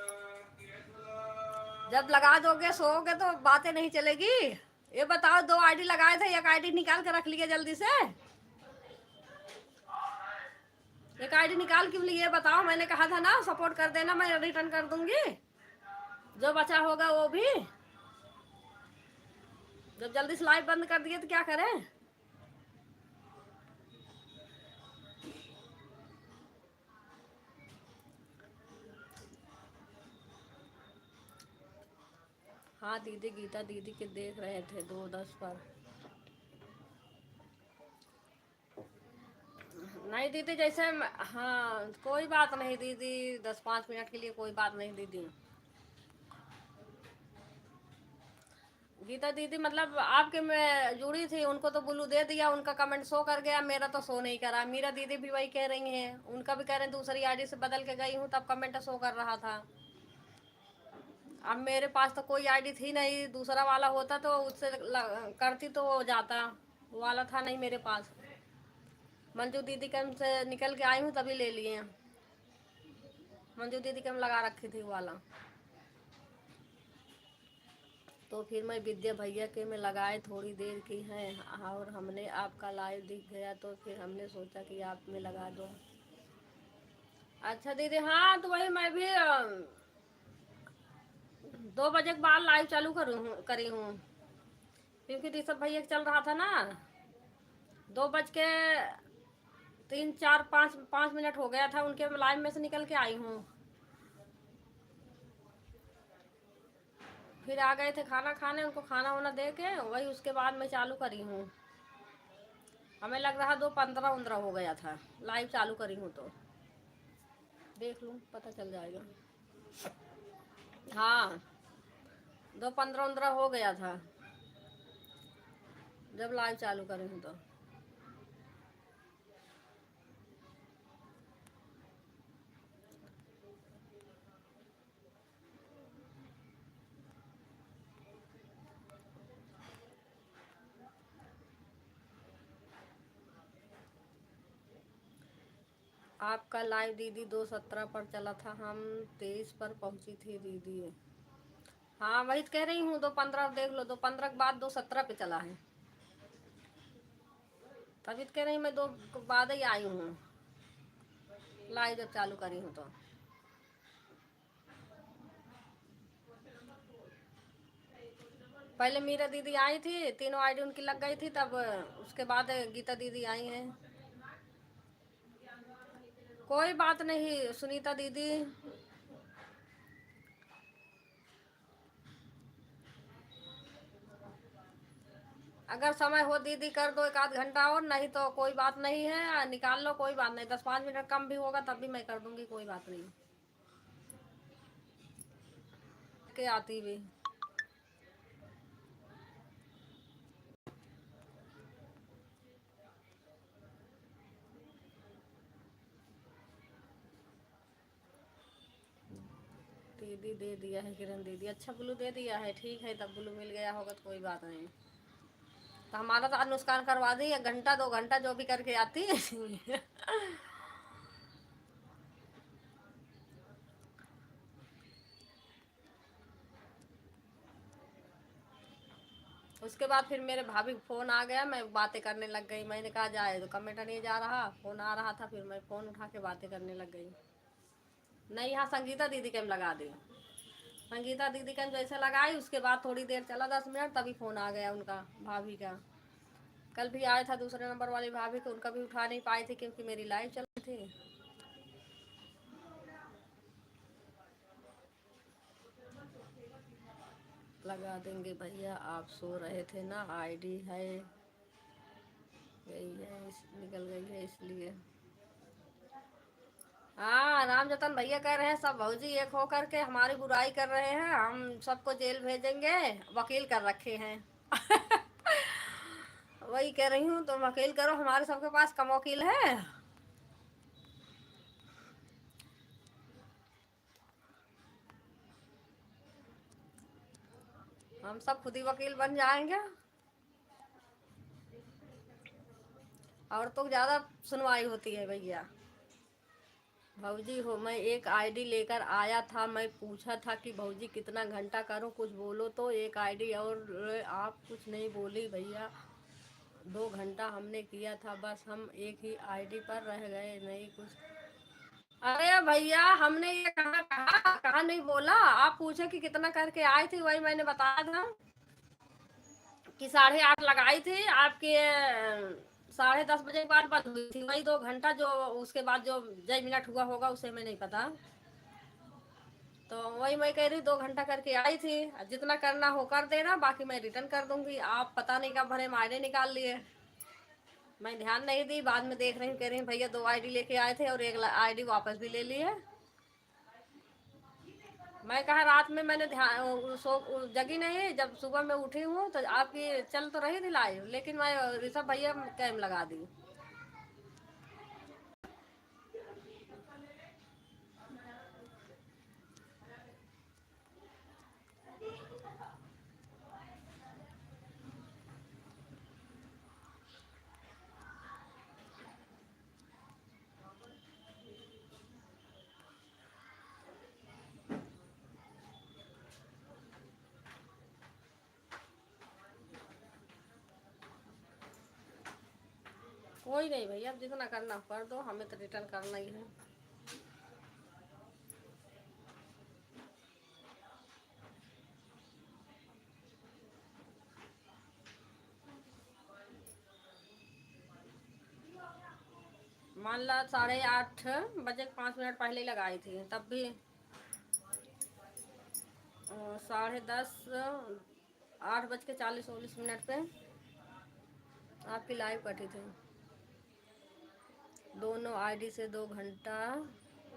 जब लगा दोगे सोओगे तो बातें नहीं चलेगी। ये बताओ, 2 आईडी लगाए थे, एक आईडी निकाल के रख लिए जल्दी से। एक आईडी निकाल क्यों लिए बताओ? मैंने कहा था ना सपोर्ट कर देना, मैं रिटर्न कर दूंगी जो बचा होगा वो भी। जब जल्दी से लाइव बंद कर दिए तो क्या करें? हाँ दीदी, गीता दीदी के देख रहे थे 2:10 पर। नहीं दीदी, जैसे हाँ कोई बात नहीं दीदी, 10-5 मिनट के लिए कोई बात नहीं दीदी। गीता दीदी मतलब आपके में जुड़ी थी, उनको तो ब्लू दे दिया, उनका कमेंट शो कर गया, मेरा तो शो नहीं करा। मीरा दीदी भी वही कह रही हैं, उनका भी कह रहे हैं दूसरी आईडी से बदल के गई हूँ तब कमेंट शो कर रहा था। अब मेरे पास तो कोई आईडी थी नहीं, दूसरा वाला होता तो उससे करती तो वो जाता, वो वाला था नहीं मेरे पास। मंजू दीदी के से निकल के आई हूँ तभी ले लिए। मंजू दीदी के हम लगा रखी थी वो वाला। तो फिर मैं विद्या भैया के में लगाए थोड़ी देर की हैं, और हमने आपका लाइव दिख गया तो फिर हमने सोचा कि आप में लगा दो। अच्छा दीदी, हाँ तो वही मैं भी 2 बजे के बाद लाइव चालू करी हूँ, क्योंकि ऋषभ भैया चल रहा था ना। 2:03-4-5 हो गया था, उनके लाइव में से निकल के आई हूँ। फिर आ गए थे खाना खाने, उनको खाना वाना दे के वही उसके बाद मैं चालू करी हूँ। हमें लग रहा 2:15 हो गया था, लाइव चालू करी हूँ तो देख लूँ पता चल जाएगा। हाँ 2:15 हो गया था जब लाइव चालू करी हूँ तो। आपका लाइव दीदी 2:17 पर चला था, हम 23 पर पहुंची थी दीदी। हाँ वही तो कह रही हूँ, 2:15 देख लो, 2:15 के बाद 2:17 पे चला है, तभी तो कह रही मैं 2 के बाद ही आई हूँ लाइव जब चालू करी हूँ तो। पहले मीरा दीदी आई थी, तीनों आईडी उनकी लग गई थी, तब उसके बाद गीता दीदी आई हैं। कोई बात नहीं सुनीता दीदी, अगर समय हो दीदी कर दो 1-आध घंटा और, नहीं तो कोई बात नहीं है, निकाल लो, कोई बात नहीं। 10-5 मिनट कम भी होगा तब भी मैं कर दूंगी, कोई बात नहीं। के आती भी दीदी दे दिया है किरण दीदी, अच्छा ब्लू दे दिया है, ठीक है तब ब्लू मिल गया होगा तो कोई बात नहीं। तो हमारा तो आज नुकसान करवा दी, 1 घंटा 2 घंटा जो भी करके आती है। उसके बाद फिर मेरे भाभी को फ़ोन आ गया, मैं बातें करने लग गई। मैंने कहा जाए तो कमेंट नहीं जा रहा, फ़ोन आ रहा था, फिर मैं फ़ोन उठा के बातें करने लग गई। नहीं यहाँ संगीता दीदी के हम लगा दी, संगीता दीदी का जैसे लगाई उसके बाद थोड़ी देर चला 10 मिनट, तभी फ़ोन आ गया उनका, भाभी का। कल भी आया था दूसरे नंबर वाली भाभी को, उनका भी उठा नहीं पाई थी क्योंकि मेरी लाइव चल रही थी। लगा देंगे भैया, आप सो रहे थे ना, आईडी है यही है, निकल गई है इसलिए। हाँ, राम जतन भैया कह रहे हैं सब भौजी एक हो करके हमारी बुराई कर रहे हैं, हम सबको जेल भेजेंगे, वकील कर रखे हैं। वही कह रही हूँ, तुम वकील करो, हमारे सबके पास कम वकील है। हम सब खुद ही वकील बन जाएंगे। और तो ज्यादा सुनवाई होती है भैया। भौजी हो, मैं एक आईडी लेकर आया था, मैं पूछा था कि भौजी कितना घंटा करूं, कुछ बोलो तो। एक आईडी और आप कुछ नहीं बोली भैया। 2 घंटा हमने किया था, बस हम एक ही आईडी पर रह गए, नहीं कुछ। अरे भैया, हमने ये कहा कहा कहा नहीं बोला। आप पूछे कि कितना करके आई थी, वही मैंने बताया था कि 8:30 लगाई थी आपके। 10:30 बजे के बाद बंद हुई थी, वही 2 घंटा जो उसके बाद जो 1 मिनट हुआ होगा उसे मैं नहीं पता। तो वही मैं कह रही 2 घंटा करके आई थी। जितना करना हो कर देना, बाकी मैं रिटर्न कर दूंगी। आप पता नहीं कब भरे मायने निकाल लिए, मैं ध्यान नहीं दी। बाद में देख रही हूँ, कह रही भैया 2 आईडी लेके आए थे और एक आईडी वापस भी ले ली है। मैं कहा रात में मैंने ध्यान जगी नहीं, जब सुबह मैं उठी हूँ तो आपकी चल तो रही थी लाइव, लेकिन मैं ऋषभ भैया कैम लगा दी। कोई नहीं भैया, अब जितना करना कर दो, हमें तो रिटर्न करना ही है। मान ला 8:30 बजे 5 मिनट पहले ही लगाई थी, तब भी 10:30 8:40 पे आपकी लाइव कटी थी। दोनों आईडी से 2 घंटा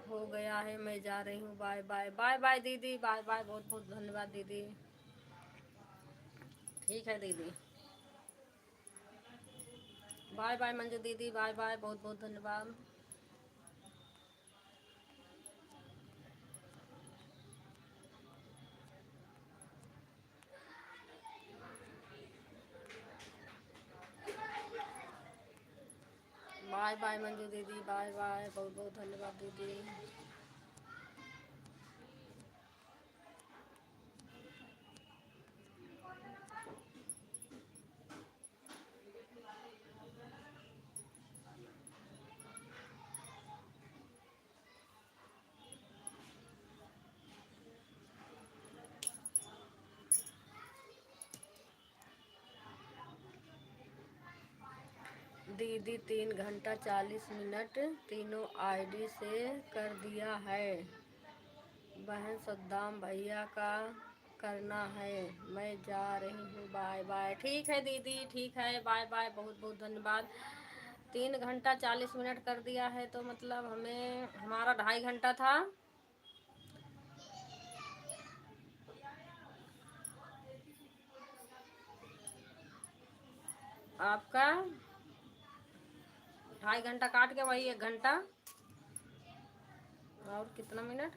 हो गया है, मैं जा रही हूँ, बाय बाय। बाय बाय दीदी, बाय बाय, बहुत बहुत धन्यवाद दीदी। ठीक है दीदी, बाय बाय मंजू दीदी, बाय बाय, बहुत बहुत धन्यवाद। बाय बाय मंजू दीदी, बाय बाय, बहुत बहुत धन्यवाद दीदी। दीदी 3 घंटा 40 मिनट तीनों आईडी से कर दिया है। बहन सद्दाम भैया का करना है, मैं जा रही हूँ, बाय बाय। ठीक है दीदी, ठीक है, बाय बाय, बहुत बहुत धन्यवाद। 3 घंटा 40 मिनट कर दिया है, तो मतलब हमें हमारा 2.5 घंटा था। आपका 2.5 घंटा काट के वही 1 घंटा और कितना मिनट।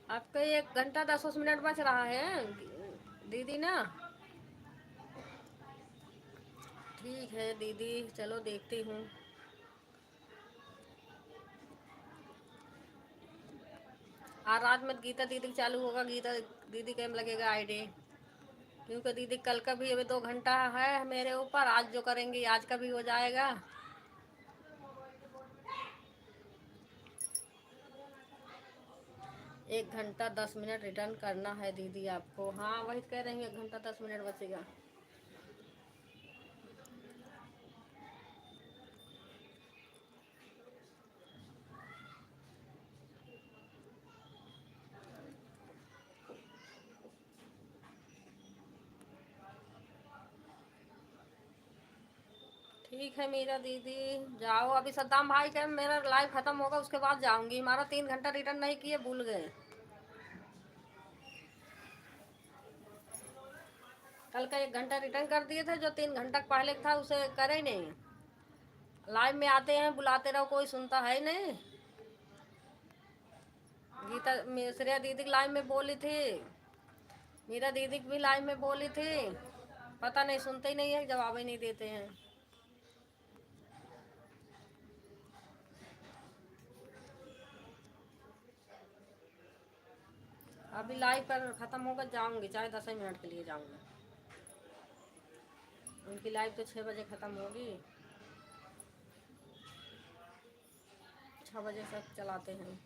आपका 1 घंटा 10 मिनट बच रहा है दीदी ना। ठीक है दीदी, चलो देखती हूँ। आज रात में गीता दीदी चालू होगा, गीता दीदी कैम लगेगा आईडी, क्योंकि दीदी कल का भी अभी 2 घंटा है मेरे ऊपर, आज जो करेंगी आज का भी हो जाएगा। 1 घंटा 10 मिनट रिटर्न करना है दीदी आपको। हाँ वही कह रही हूँ, 1 घंटा 10 मिनट बचेगा। ठीक है मीरा दीदी, जाओ अभी। सद्दाम भाई का मेरा लाइव ख़त्म होगा उसके बाद जाऊंगी। हमारा 3 घंटा रिटर्न नहीं किए, भूल गए। कल का 1 घंटा रिटर्न कर दिए थे, जो 3 घंटा पहले था उसे करे ही नहीं। लाइव में आते हैं बुलाते रहो, कोई सुनता है ही नहीं। गीता श्रेया दीदी लाइव में बोली थी, मीरा दीदी भी लाइव में बोली थी, पता नहीं सुनते ही नहीं है, जवाब ही नहीं देते हैं। अभी लाइव पर ख़त्म होगा, जाऊंगी, चाहे 10 मिनट के लिए जाऊंगी। उनकी लाइव तो 6 बजे ख़त्म होगी, 6 बजे तक चलाते हैं।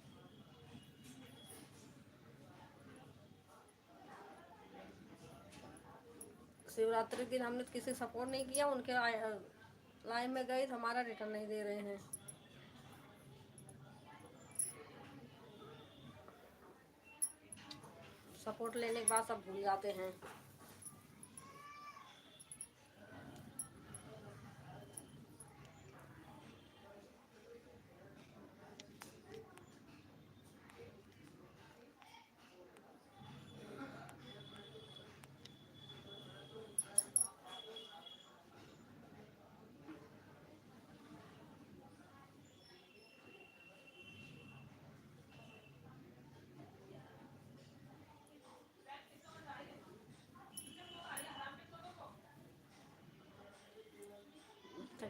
शिवरात्रि दिन हमने किसी सपोर्ट नहीं किया, उनके लाइव में गए तो हमारा रिटर्न नहीं दे रहे हैं। सपोर्ट लेने के बाद सब भूल जाते हैं।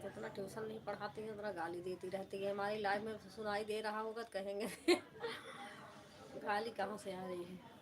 जितना ट्यूशन नहीं पढ़ाती है उतना गाली देती रहती है। हमारी लाइफ में सुनाई दे रहा होगा तो कहेंगे गाली कहाँ से आ रही है।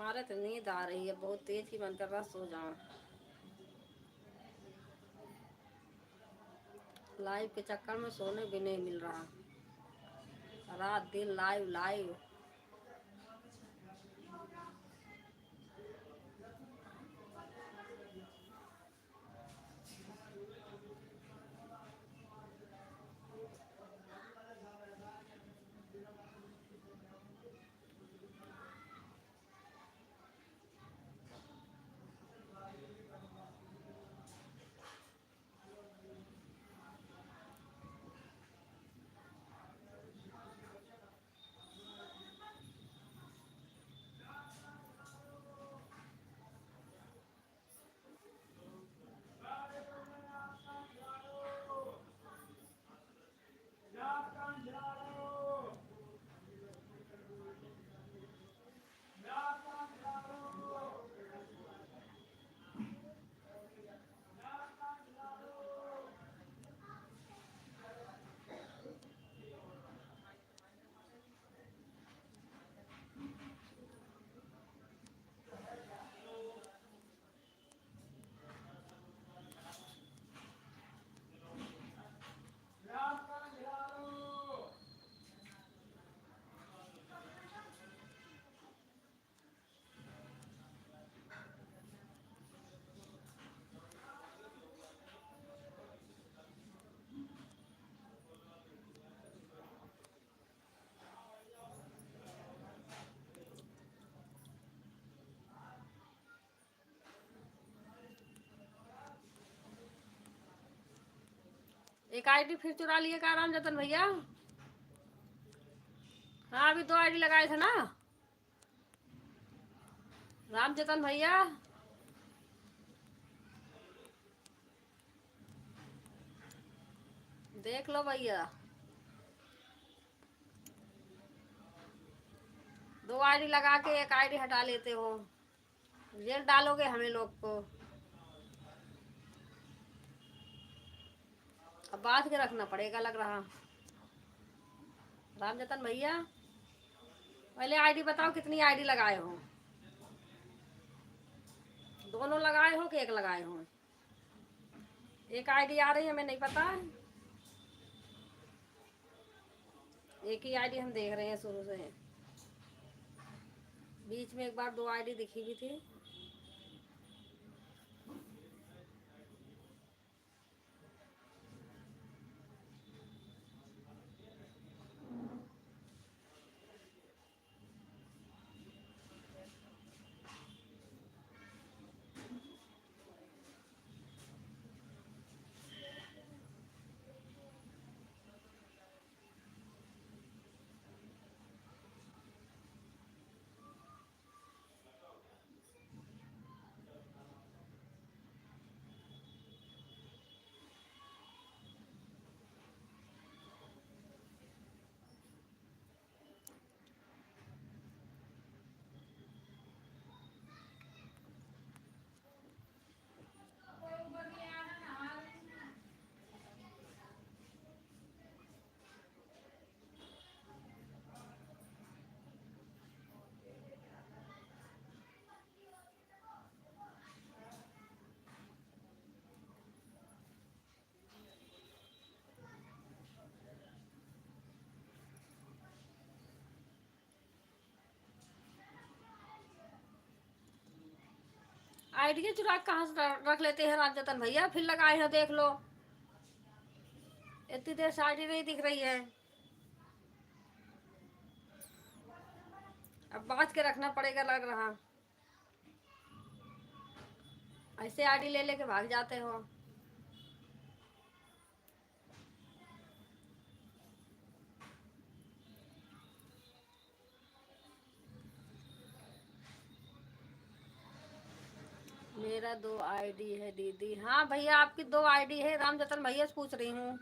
हमारे तो नींद आ रही है बहुत तेज की, मन कर रहा सो जाऊं। लाइव के चक्कर में सोने भी नहीं मिल रहा, रात दिन लाइव लाइव। एक आईडी फिर चुरा लिए का राम जतन भैया? हाँ अभी 2 आईडी लगाए थे ना राम जतन भैया। देख लो भैया, 2 आईडी लगा के 1 आईडी हटा लेते हो, जेल डालोगे हमें लोग को। अब बात के रखना पड़ेगा लग रहा। राम जतन भैया पहले आईडी बताओ, कितनी आईडी लगाए हो? दोनों लगाए हो कि 1 लगाए हो? 1 आईडी आ रही है, हमें नहीं पता। एक ही आईडी हम देख रहे हैं शुरू से। बीच में एक बार 2 आईडी दिखी भी थी। आईडी के चुरा कहाँ से रख लेते हैं राम जतन भैया? फिर लगाए हो देख लो, इतनी देर से आईडी नहीं दिख रही है। अब बात के रखना पड़ेगा लग रहा, ऐसे आईडी ले लेके भाग जाते हो। मेरा 2 आईडी है दीदी। हाँ भैया आपकी 2 आईडी है, राम जतन भैया से पूछ रही हूँ।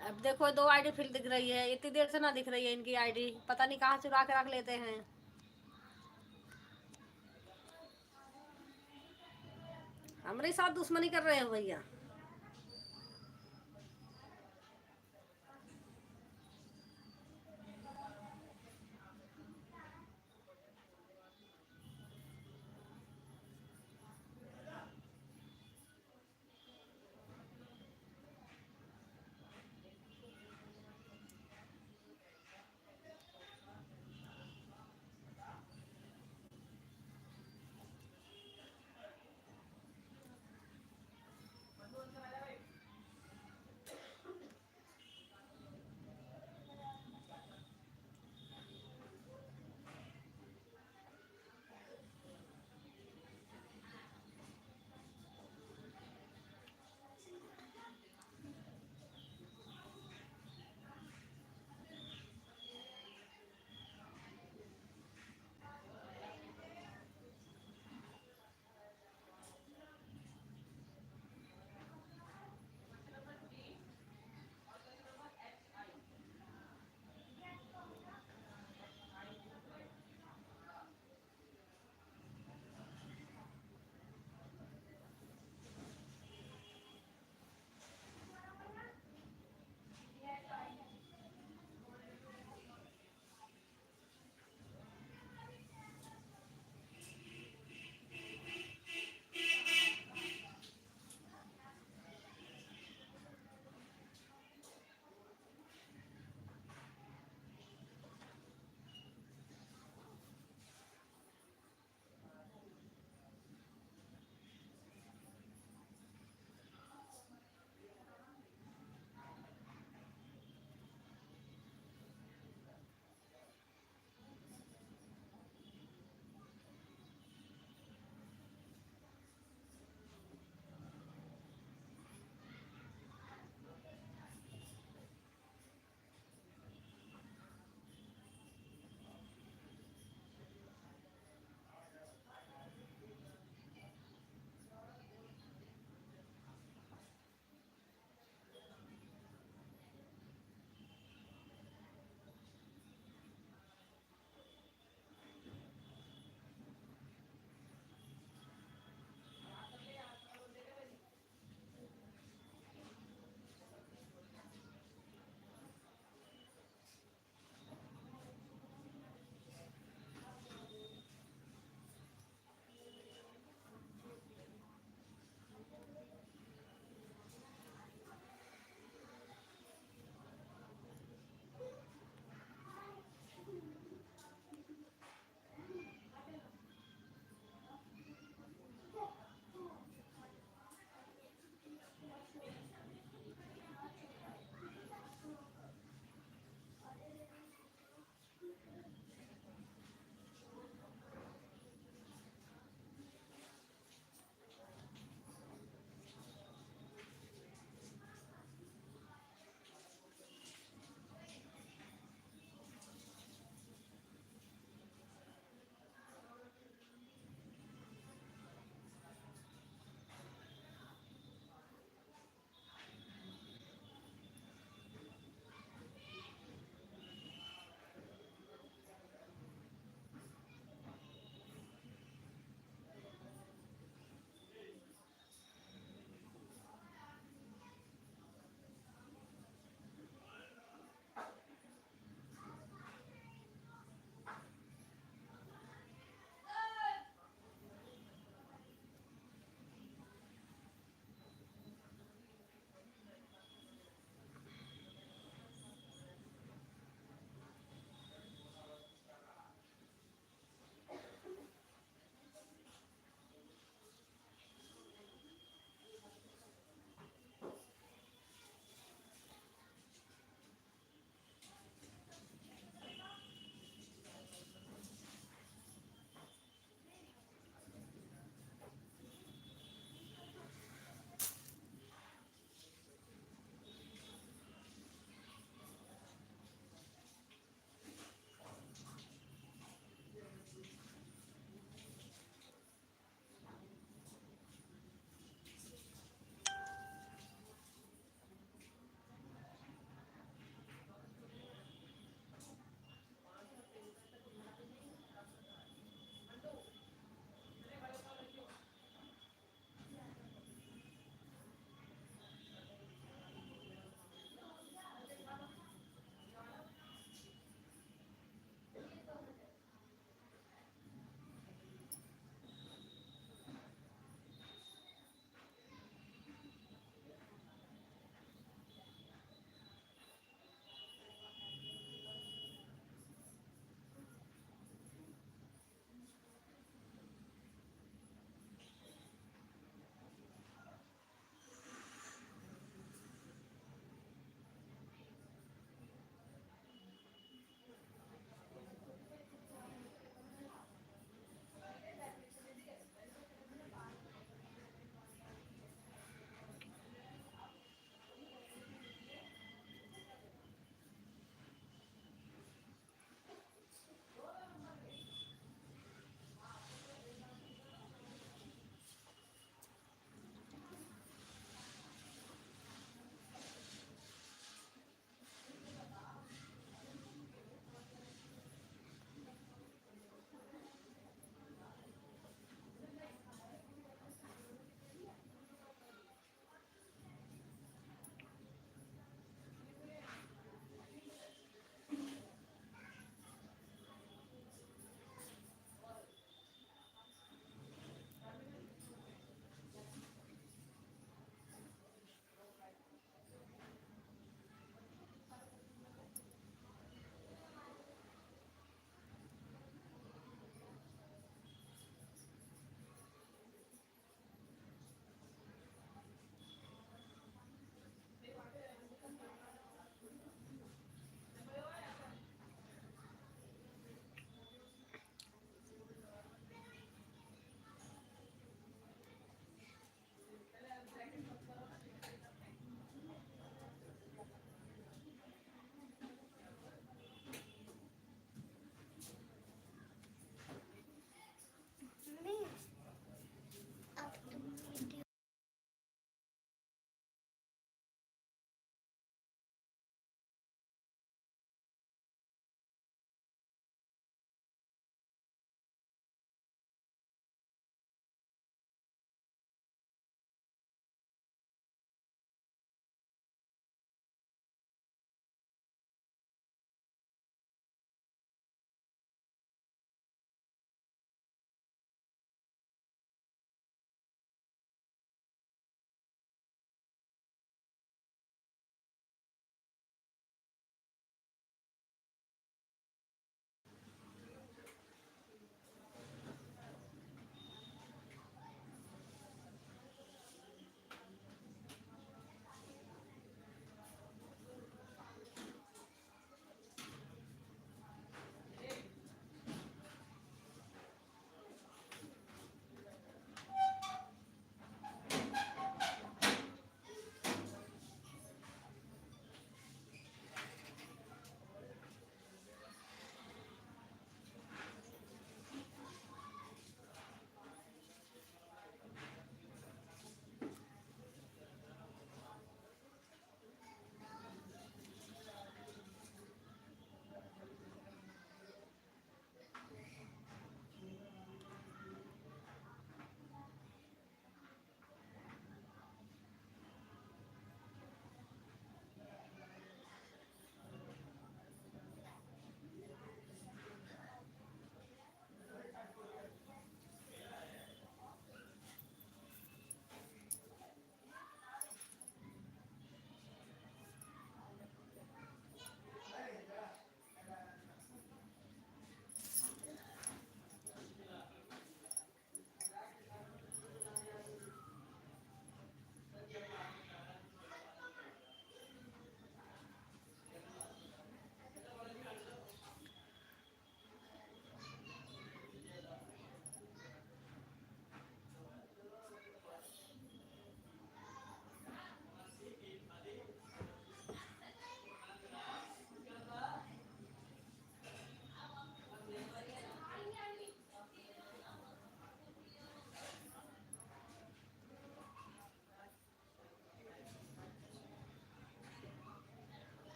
अब देखो 2 आईडी फिर दिख रही है, इतनी देर से ना दिख रही है इनकी आईडी, पता नहीं कहाँ चुरा के रख लेते हैं। हमारे साथ दुश्मनी कर रहे हो भैया।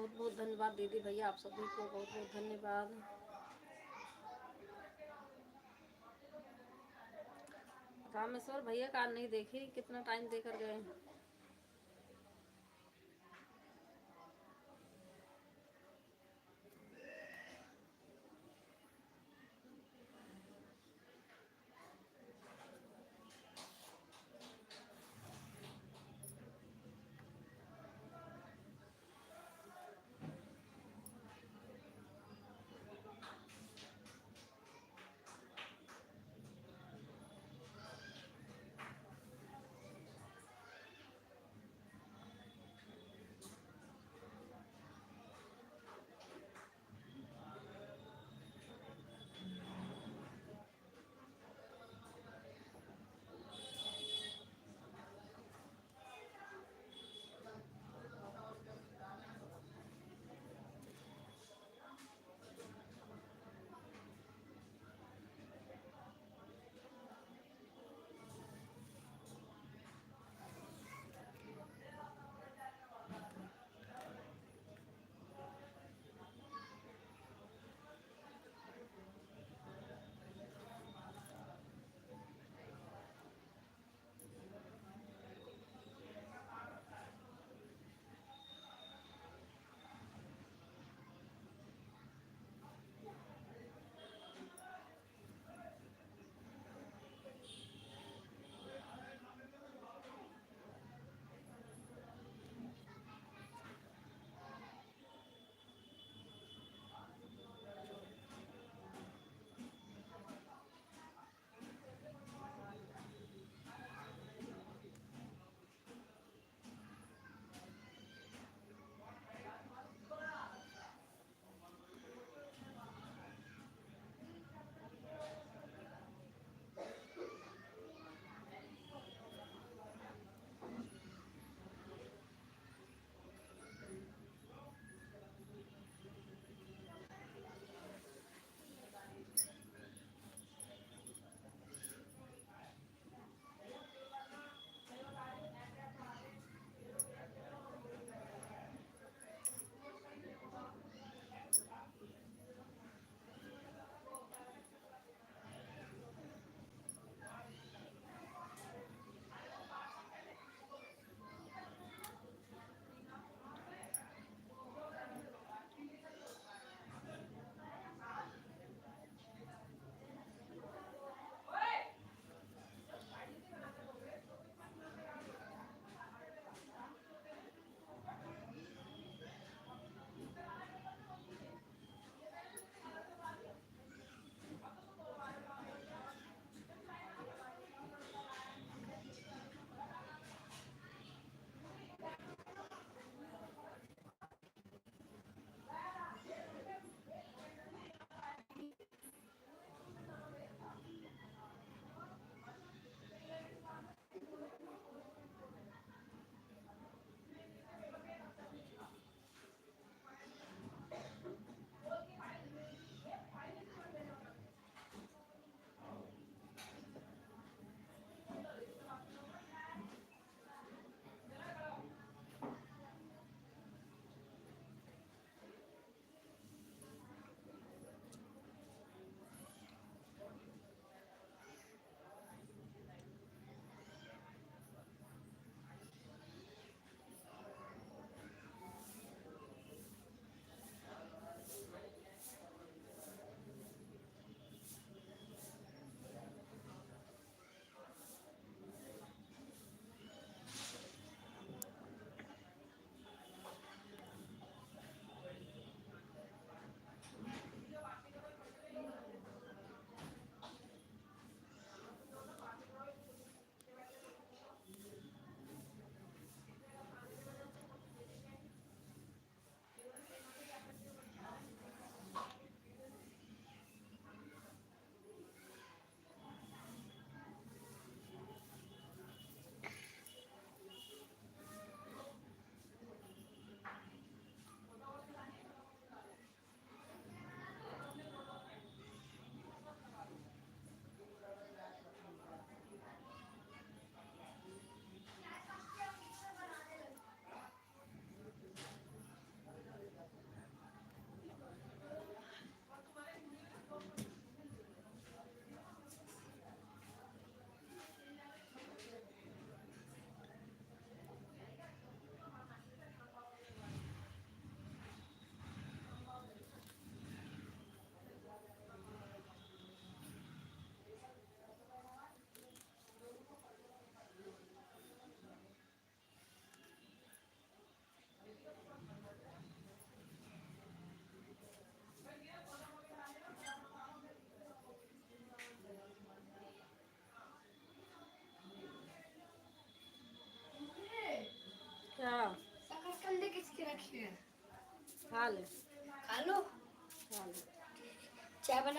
बहुत बहुत धन्यवाद दीदी भैया, आप सभी को बहुत बहुत धन्यवाद। रामेश्वर भैया का नहीं देखी, कितना टाइम देकर गए।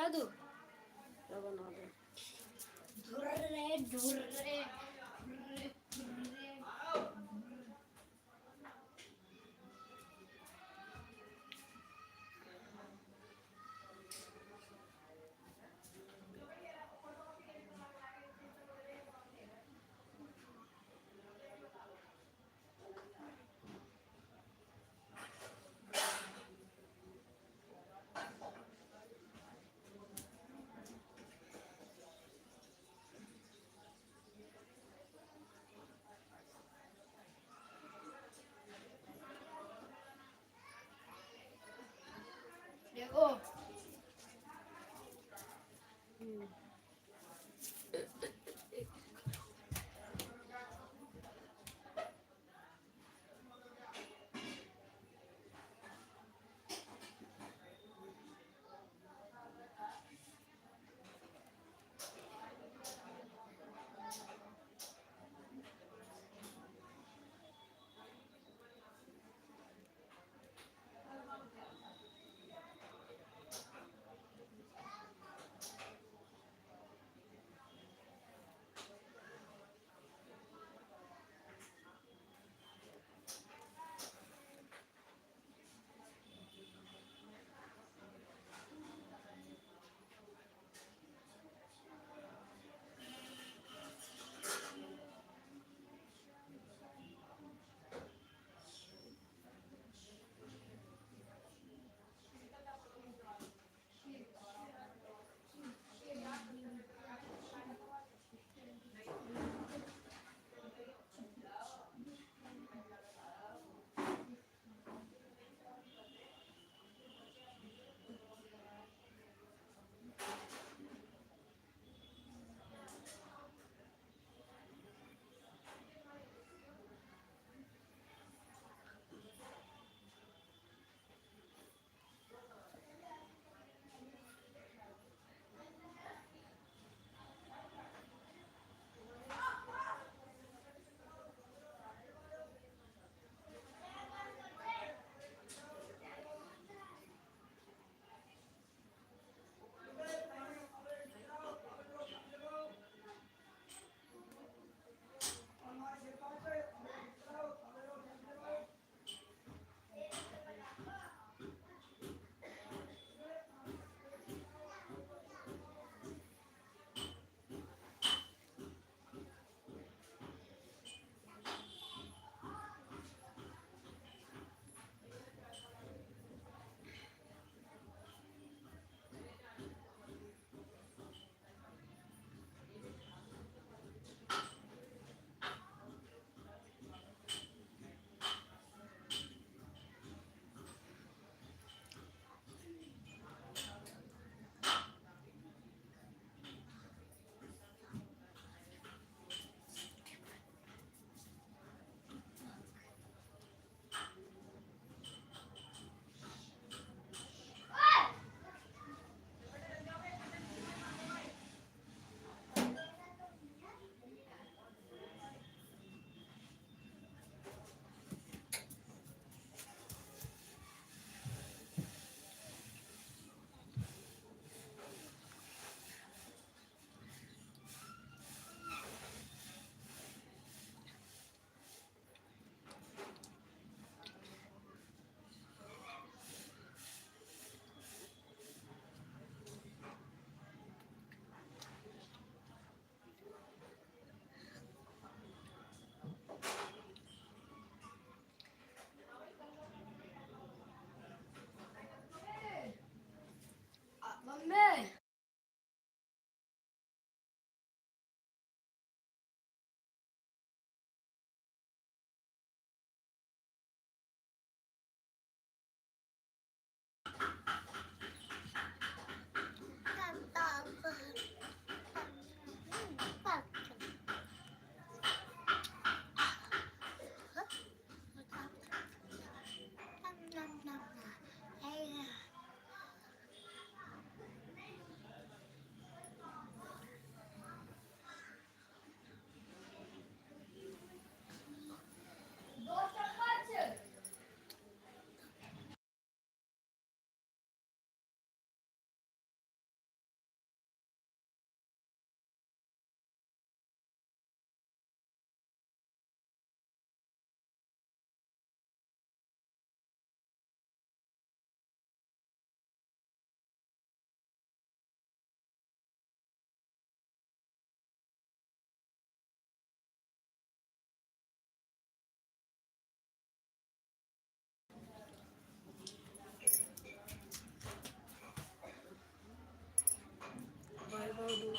बना दो। क्या बना दो? ढुर्रे ढुर्रे देखो।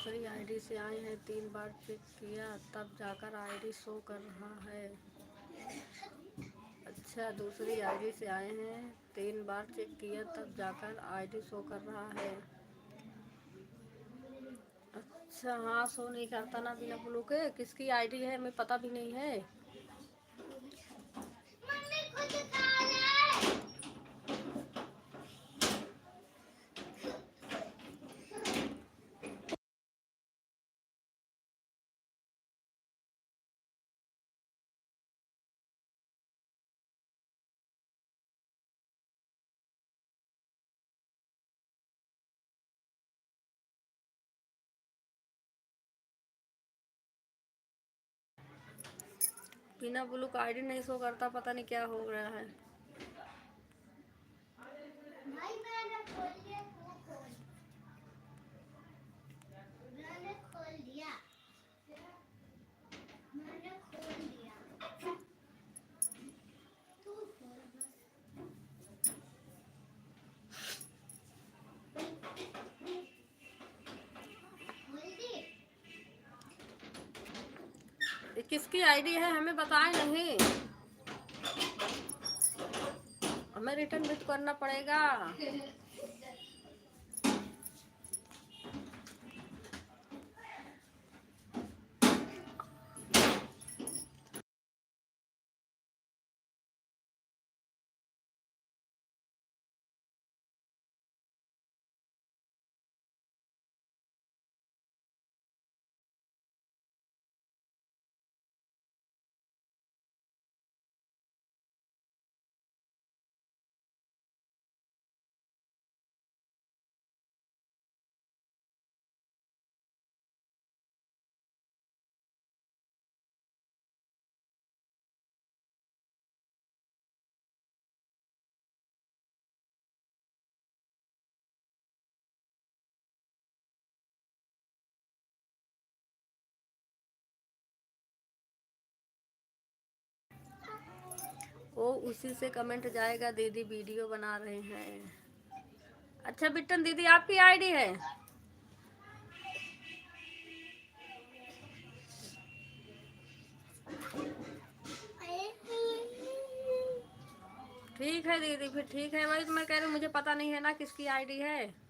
दूसरी आईडी से आए हैं, 3 बार चेक किया तब जाकर आईडी शो कर रहा है। अच्छा, दूसरी आईडी से आए हैं, 3 बार चेक किया तब जाकर आईडी शो कर रहा है। अच्छा, हाँ, शो नहीं करता ना बिना ब्लू के। किसकी आईडी है हमें पता भी नहीं है। मम्मी कुछ खा ले। बिना ब्लू का आईडी नहीं शो करता, पता नहीं क्या हो रहा है। भाई मैंने खोल दिया, तू खोल। मैंने खोल दिया, मैंने खोल दिया, तू खोल बस। खोल दी। ये किसकी आईडी है हमें बताए नहीं। हमें रिटर्न भी तो करना पड़ेगा। वो उसी से कमेंट जाएगा, दीदी वीडियो बना रहे हैं। अच्छा बिट्टन दीदी, आपकी आईडी है? ठीक है दीदी, फिर ठीक है। वही तो मैं कह रही हूँ, मुझे पता नहीं है ना किसकी आईडी है।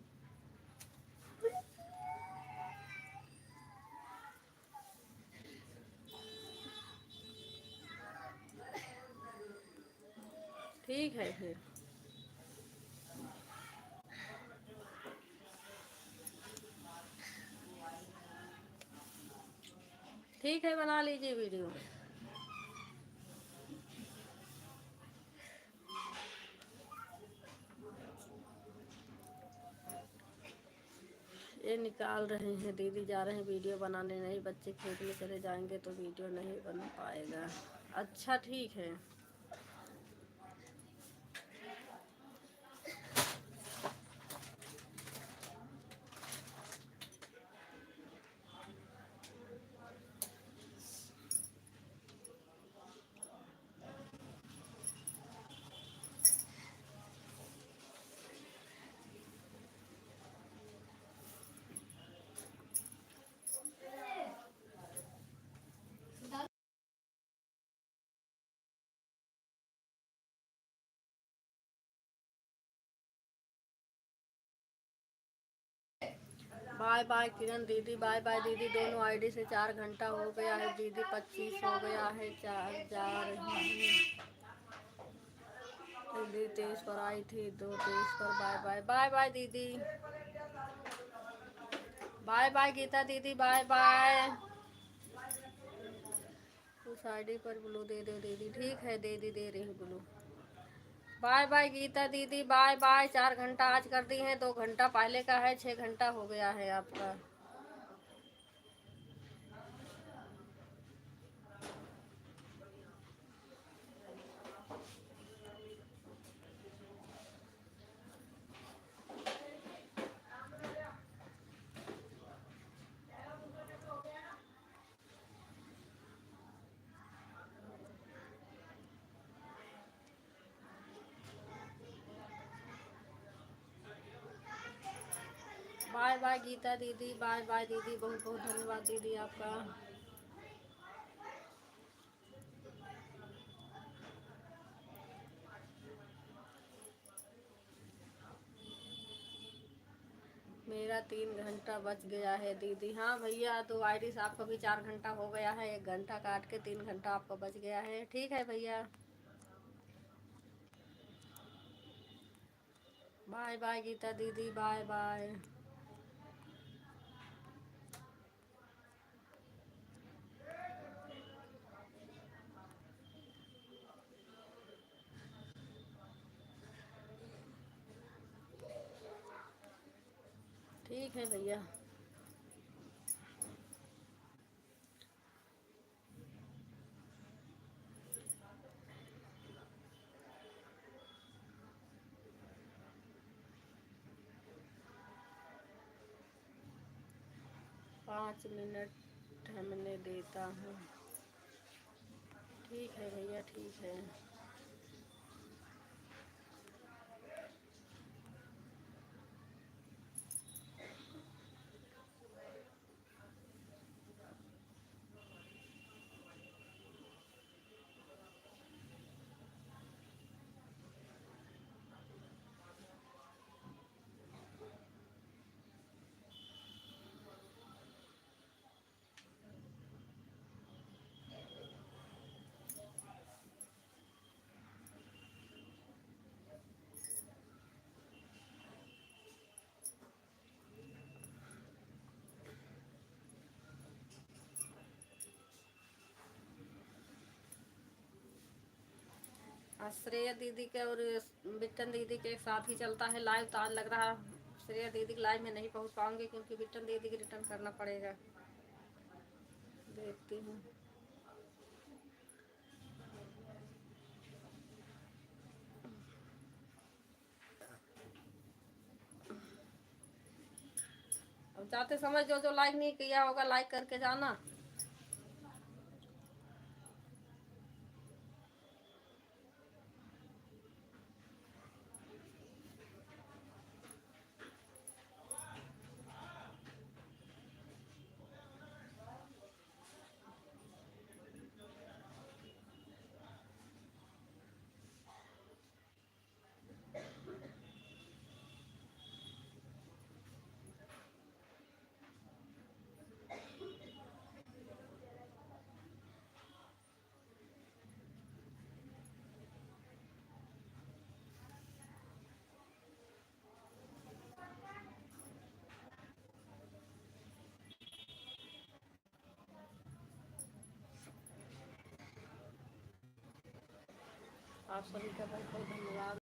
ठीक है फिर। ठीक है, बना लीजिए वीडियो। ये निकाल रहे हैं, दीदी जा रहे हैं वीडियो बनाने। नहीं, बच्चे खेलने चले जाएंगे तो वीडियो नहीं बन पाएगा। अच्छा ठीक है। बाय बाय किरण दीदी, बाय बाय दीदी। दोनों आईडी से 4 घंटा हो गया है दीदी, 25 हो गया है। जा रही हूँ दीदी। 23 पर आई थी, 2 23 पर। बाय बाय, बाय बाय दीदी। बाय बाय गीता दीदी, बाय बाय। उस आईडी पर ब्लू दे दो दीदी। ठीक है दीदी, दे रही हूँ ब्लू। बाय बाय गीता दीदी, बाय बाय। 4 घंटा आज कर दी है, 2 घंटा पहले का है, 6 घंटा हो गया है आपका। बाय बाय गीता दीदी, बाय बाय दीदी, बहुत बहुत धन्यवाद दीदी आपका। मेरा 3 घंटा बच गया है दीदी। हाँ भैया, तो आयरिस आपका भी 4 घंटा हो गया है, 1 घंटा काट के 3 घंटा आपका बच गया है। ठीक है भैया, बाय बाय गीता दीदी, बाय बाय। ठीक है भैया। पाँच मिनट हमने देता हूँ। ठीक है भैया, ठीक है। श्रेया दीदी के और बिट्टन दीदी के साथ ही चलता है लाइव, तो आज लग रहा श्रेया दीदी के लाइव में नहीं पहुंच पाऊंगी, क्योंकि बिट्टन दीदी की रिटर्न करना पड़ेगा। देखती हूँ। अब जाते समय जो जो लाइक नहीं किया होगा लाइक करके जाना। आप सभी का बहुत बहुत धन्यवाद।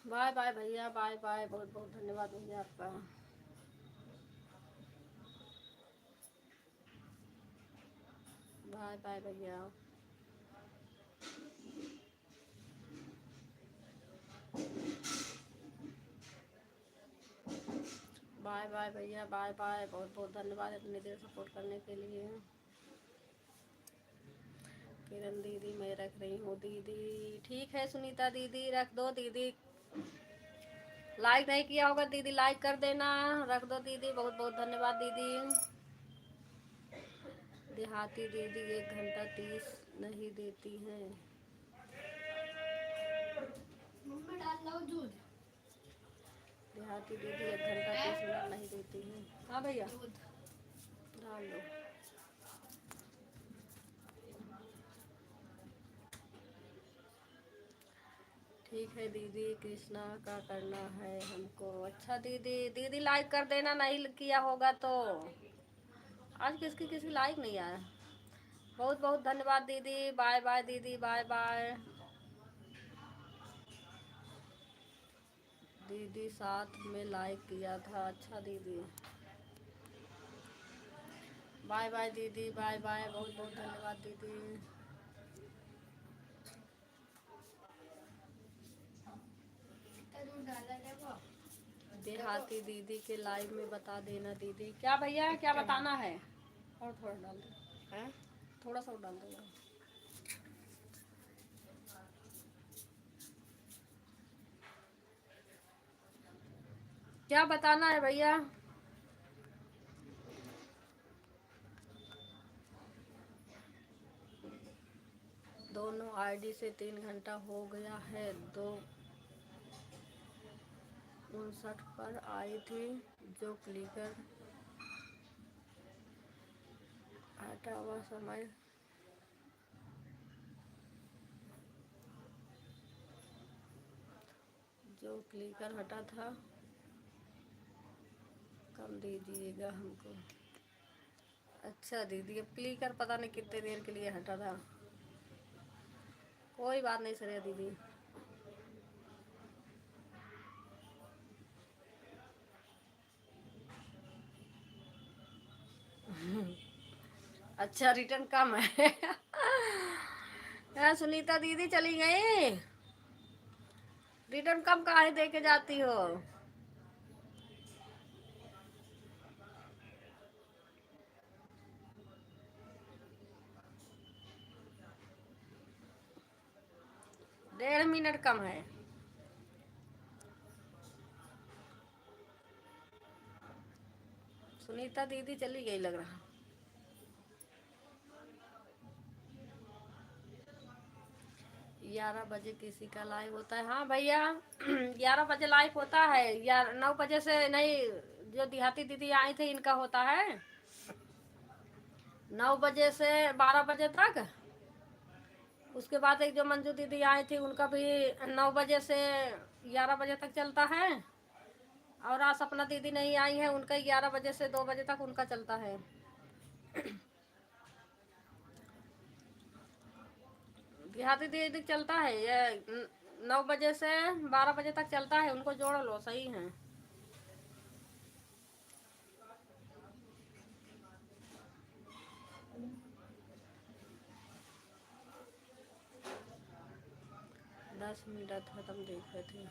बाय बाय भैया, बाय बाय, बहुत बहुत धन्यवाद भैया आपका। बाय बाय भैया। बाय बाय भैया, बाय बाय। बहुत बहुत धन्यवाद इतनी देर सपोर्ट करने के लिए। किरण दीदी मैं रख रही हूँ दीदी। ठीक है सुनीता दीदी, रख दो दीदी। लाइक नहीं किया होगा दीदी, लाइक कर देना। रख दो दीदी, बहुत बहुत धन्यवाद दीदी। देहाती दीदी 1 घंटा 30 नहीं देती हैं। मम्मी डाल लो दूध। देहाती दीदी 1 घंटा 30 मिनट नहीं देती हैं। हाँ भैया दूध डाल लो। ठीक है दीदी, कृष्णा का करना है हमको। अच्छा दीदी, दीदी लाइक कर देना, नहीं किया होगा तो। आज किसकी किसी लाइक नहीं आया। बहुत बहुत धन्यवाद दीदी, बाय बाय दीदी, बाय बाय। दीदी साथ में लाइक किया था। अच्छा दीदी, बाय बाय दीदी, बाय बाय। बहुत बहुत धन्यवाद दीदी। कितना दूध डाला है वो? देहाती दीदी के लाइव में बता देना दीदी। क्या भैया, क्या बताना है? और थोड़ा डाल दो। हैं? थोड़ा सा और डाल दो। क्या बताना है भैया? दोनों आईडी से 3 घंटा हो गया है। 2:59 पर आई थी जो क्लिकर हटा हुआ समय जो क्लिकर हटा था कम दीजिएगा हमको। अच्छा दीदी, अब क्लिकर पता नहीं कितने देर के लिए हटा था। कोई बात नहीं सरिया दीदी। अच्छा रिटर्न कम है। यार सुनीता दीदी चली गई। रिटर्न कम काहे दे के जाती हो? डेढ़ मिनट कम है। सुनीता दीदी चली गई लग रहा। 11 बजे किसी का लाइव होता है। हाँ भैया 11 बजे लाइव होता है। या 9 बजे से नहीं, जो देहाती दीदी आई थी इनका होता है 9 बजे से 12 बजे तक। उसके बाद एक जो मंजू दीदी आई थी उनका भी 9 बजे से 11 बजे तक चलता है। और आज सपना दीदी नहीं आई है, उनका 11 बजे से 2 बजे तक उनका चलता है। देहाती दीदी चलता है ये 9 बजे से 12 बजे तक चलता है। उनको जोड़ लो, सही है। दस मिनट खत्म देख रहे थे।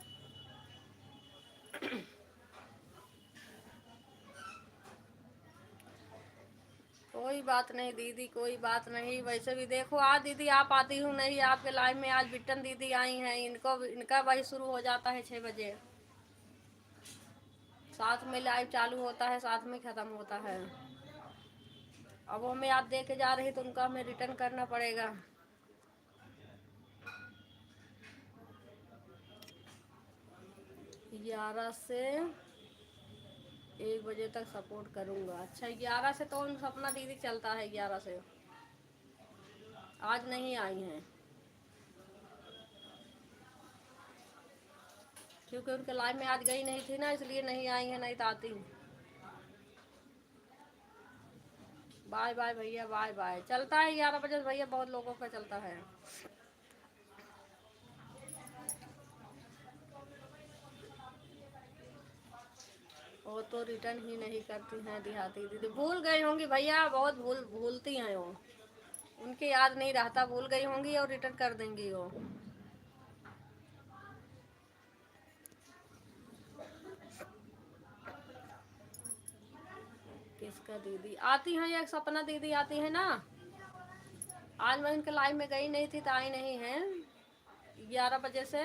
कोई बात नहीं दीदी, कोई बात नहीं। वैसे भी देखो आज दीदी आप आती हूँ नहीं आपके लाइव में। आज बिट्टन दीदी आई हैं, इनका वही शुरू हो जाता है 6 बजे। साथ में लाइव चालू होता है, साथ में ख़त्म होता है। अब वो मैं आप दे के जा रही तो उनका हमें रिटर्न करना पड़ेगा। ग्यारह से 1 बजे तक सपोर्ट करूँगा। अच्छा 11 से तो उन सपना दीदी चलता है 11 से। आज नहीं आई हैं क्योंकि उनके लाइव में आज गई नहीं थी ना, इसलिए नहीं आई हैं, नहीं तो आती। बाय बाय भैया, बाय बाय। चलता है 11 बजे भैया, बहुत लोगों का चलता है। वो तो रिटर्न ही नहीं करती हैं देहाती दीदी। भूल गई होंगी भैया, बहुत भूलती हैं वो। उनके याद नहीं रहता, भूल गई होंगी और रिटर्न कर देंगी वो। का दीदी आती हैं, एक सपना दीदी आती है ना। आज मैं इनके लाइव में गई नहीं थी तो आई नहीं है। 11 बजे से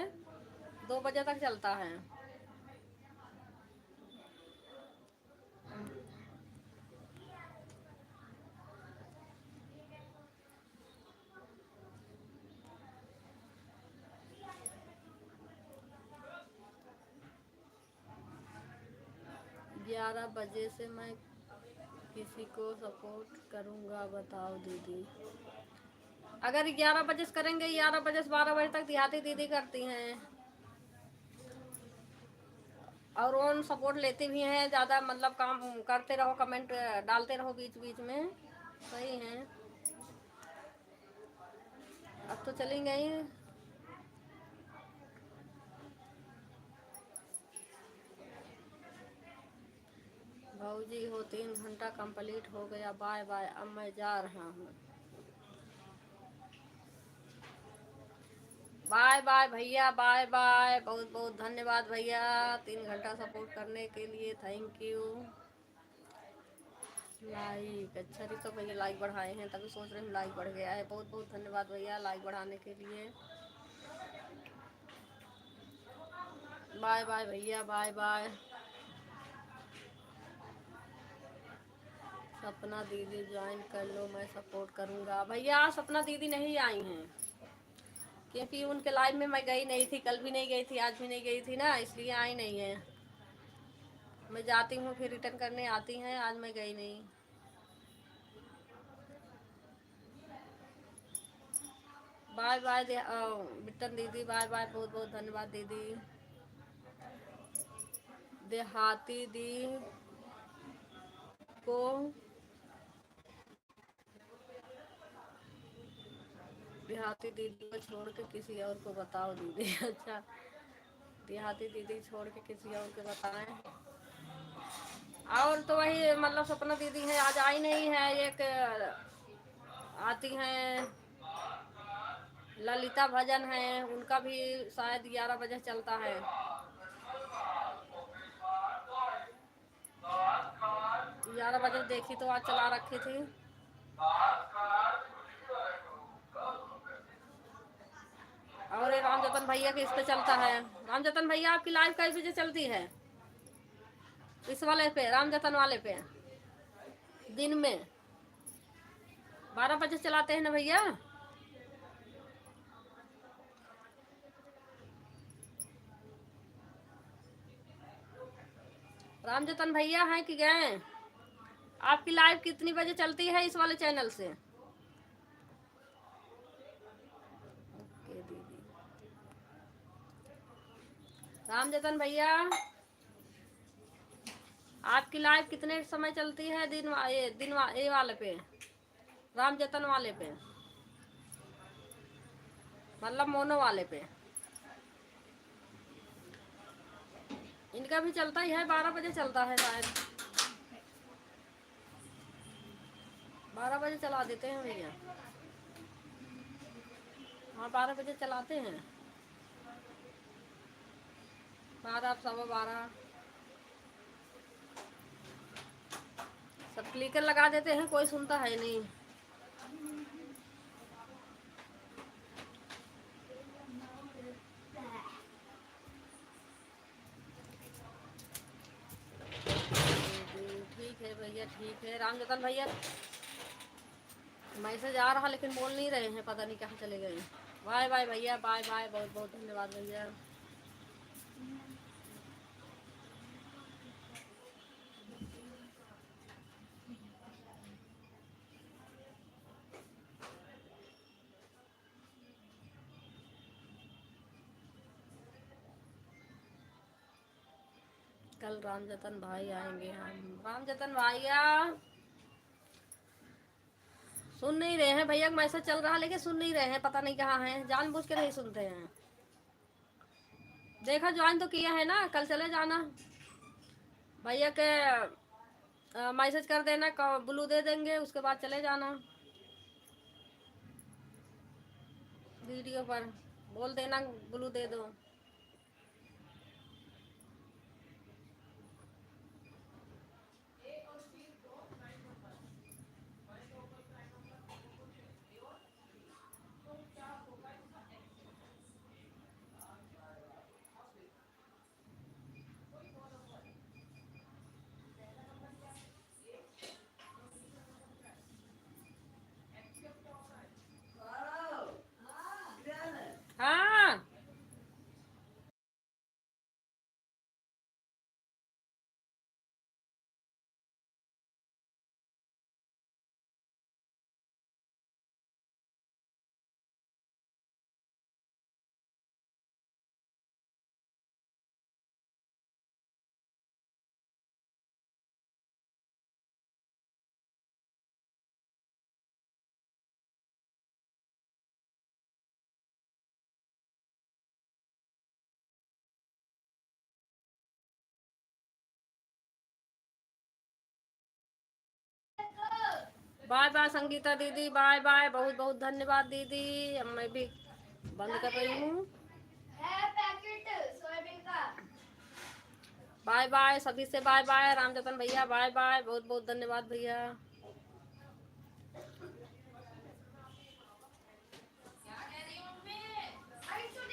2 बजे तक चलता है। 11 बजे से मैं किसी को सपोर्ट करूंगा, बताओ दीदी। अगर 11 बजे से करेंगे, 11 बजे से 12 बजे तक देहाती दीदी करती हैं और ऑन सपोर्ट लेती भी हैं। ज़्यादा मतलब काम करते रहो, कमेंट डालते रहो बीच बीच में, सही है। अब तो चली गई। भाऊजी हो 3 घंटा कंप्लीट हो गया, बाय बाय, अब मैं जा रहा हूँ। बाय बाय भैया, बाय बाय। बहुत बहुत धन्यवाद भैया 3 घंटा सपोर्ट करने के लिए, थैंक यू। लाइक अच्छा रही तो भैया लाइक बढ़ाए हैं, तभी सोच रहे हैं लाइक बढ़ गया है। बहुत बहुत धन्यवाद भैया लाइक बढ़ाने के लिए। बाय बाय भैया, बाय बाय। सपना दीदी ज्वाइन कर लो, मैं सपोर्ट करूंगा। भैया सपना दीदी नहीं आई हैं क्योंकि उनके लाइव में मैं गई नहीं थी, कल भी नहीं गई थी, आज भी नहीं गई थी ना, इसलिए आई नहीं है। मैं जाती हूँ फिर रिटर्न करने आती हैं, आज मैं गई नहीं। बाय बाय बिट्टन दीदी, बाय बाय, बहुत बहुत धन्यवाद दीदी। देहाती दी को देहाती दीदी को छोड़ के किसी और को बताओ दीदी। अच्छा, देहाती दीदी छोड़ के किसी और को बताएं। और तो वही मतलब सपना दीदी है, आज आई नहीं है। एक आती हैं ललिता भजन है, उनका भी शायद 11 बजे चलता है। 11 बजे देखी तो आज चला रखी थी। और ये राम जतन भैया के इस पे चलता है। राम जतन भैया आपकी लाइव कई बजे चलती है? इस वाले पे, राम जतन वाले पे दिन में 12 बजे चलाते हैं ना भैया। राम जतन भैया हैं कि गए? आपकी लाइव कितनी बजे चलती है इस वाले चैनल से? ओके दीदी। राम जतन भैया आपकी लाइव कितने समय चलती है? ये वाले पे, राम जतन वाले पे, मतलब मोनो वाले पे। इनका भी चलता ही है, 12 बजे चलता है शायद। 12 बजे चला देते हैं भैया। हाँ 12 बजे चलाते हैं, 12 12:15 सब क्लिकर लगा देते हैं, कोई सुनता है नहीं। ठीक है भैया, ठीक है। राम जतन भैया मैसेज आ रहा लेकिन बोल नहीं रहे हैं, पता नहीं कहाँ चले गए। बाय बाय भैया, बाय बाय, बहुत बहुत धन्यवाद भैया। कल राम जतन भाई आएंगे। हम राम जतन भैया सुन नहीं रहे हैं भैया, मैसेज चल रहा लेकिन सुन नहीं रहे हैं, पता नहीं कहाँ हैं, जानबूझ के नहीं सुनते हैं। देखा ज्वाइन तो किया है ना, कल चले जाना भैया के मैसेज कर देना, ब्लू दे देंगे, उसके बाद चले जाना। वीडियो पर बोल देना ब्लू दे दो। बाय बाय संगीता दीदी, बाय बाय, बहुत बहुत धन्यवाद दीदी। अब मैं भी बंद कर रही हूँ। है पैकेट सोयाबीन का। बाय बाय सभी से, बाय बाय। राम जतन भैया बाय बाय, बहुत बहुत धन्यवाद भैया।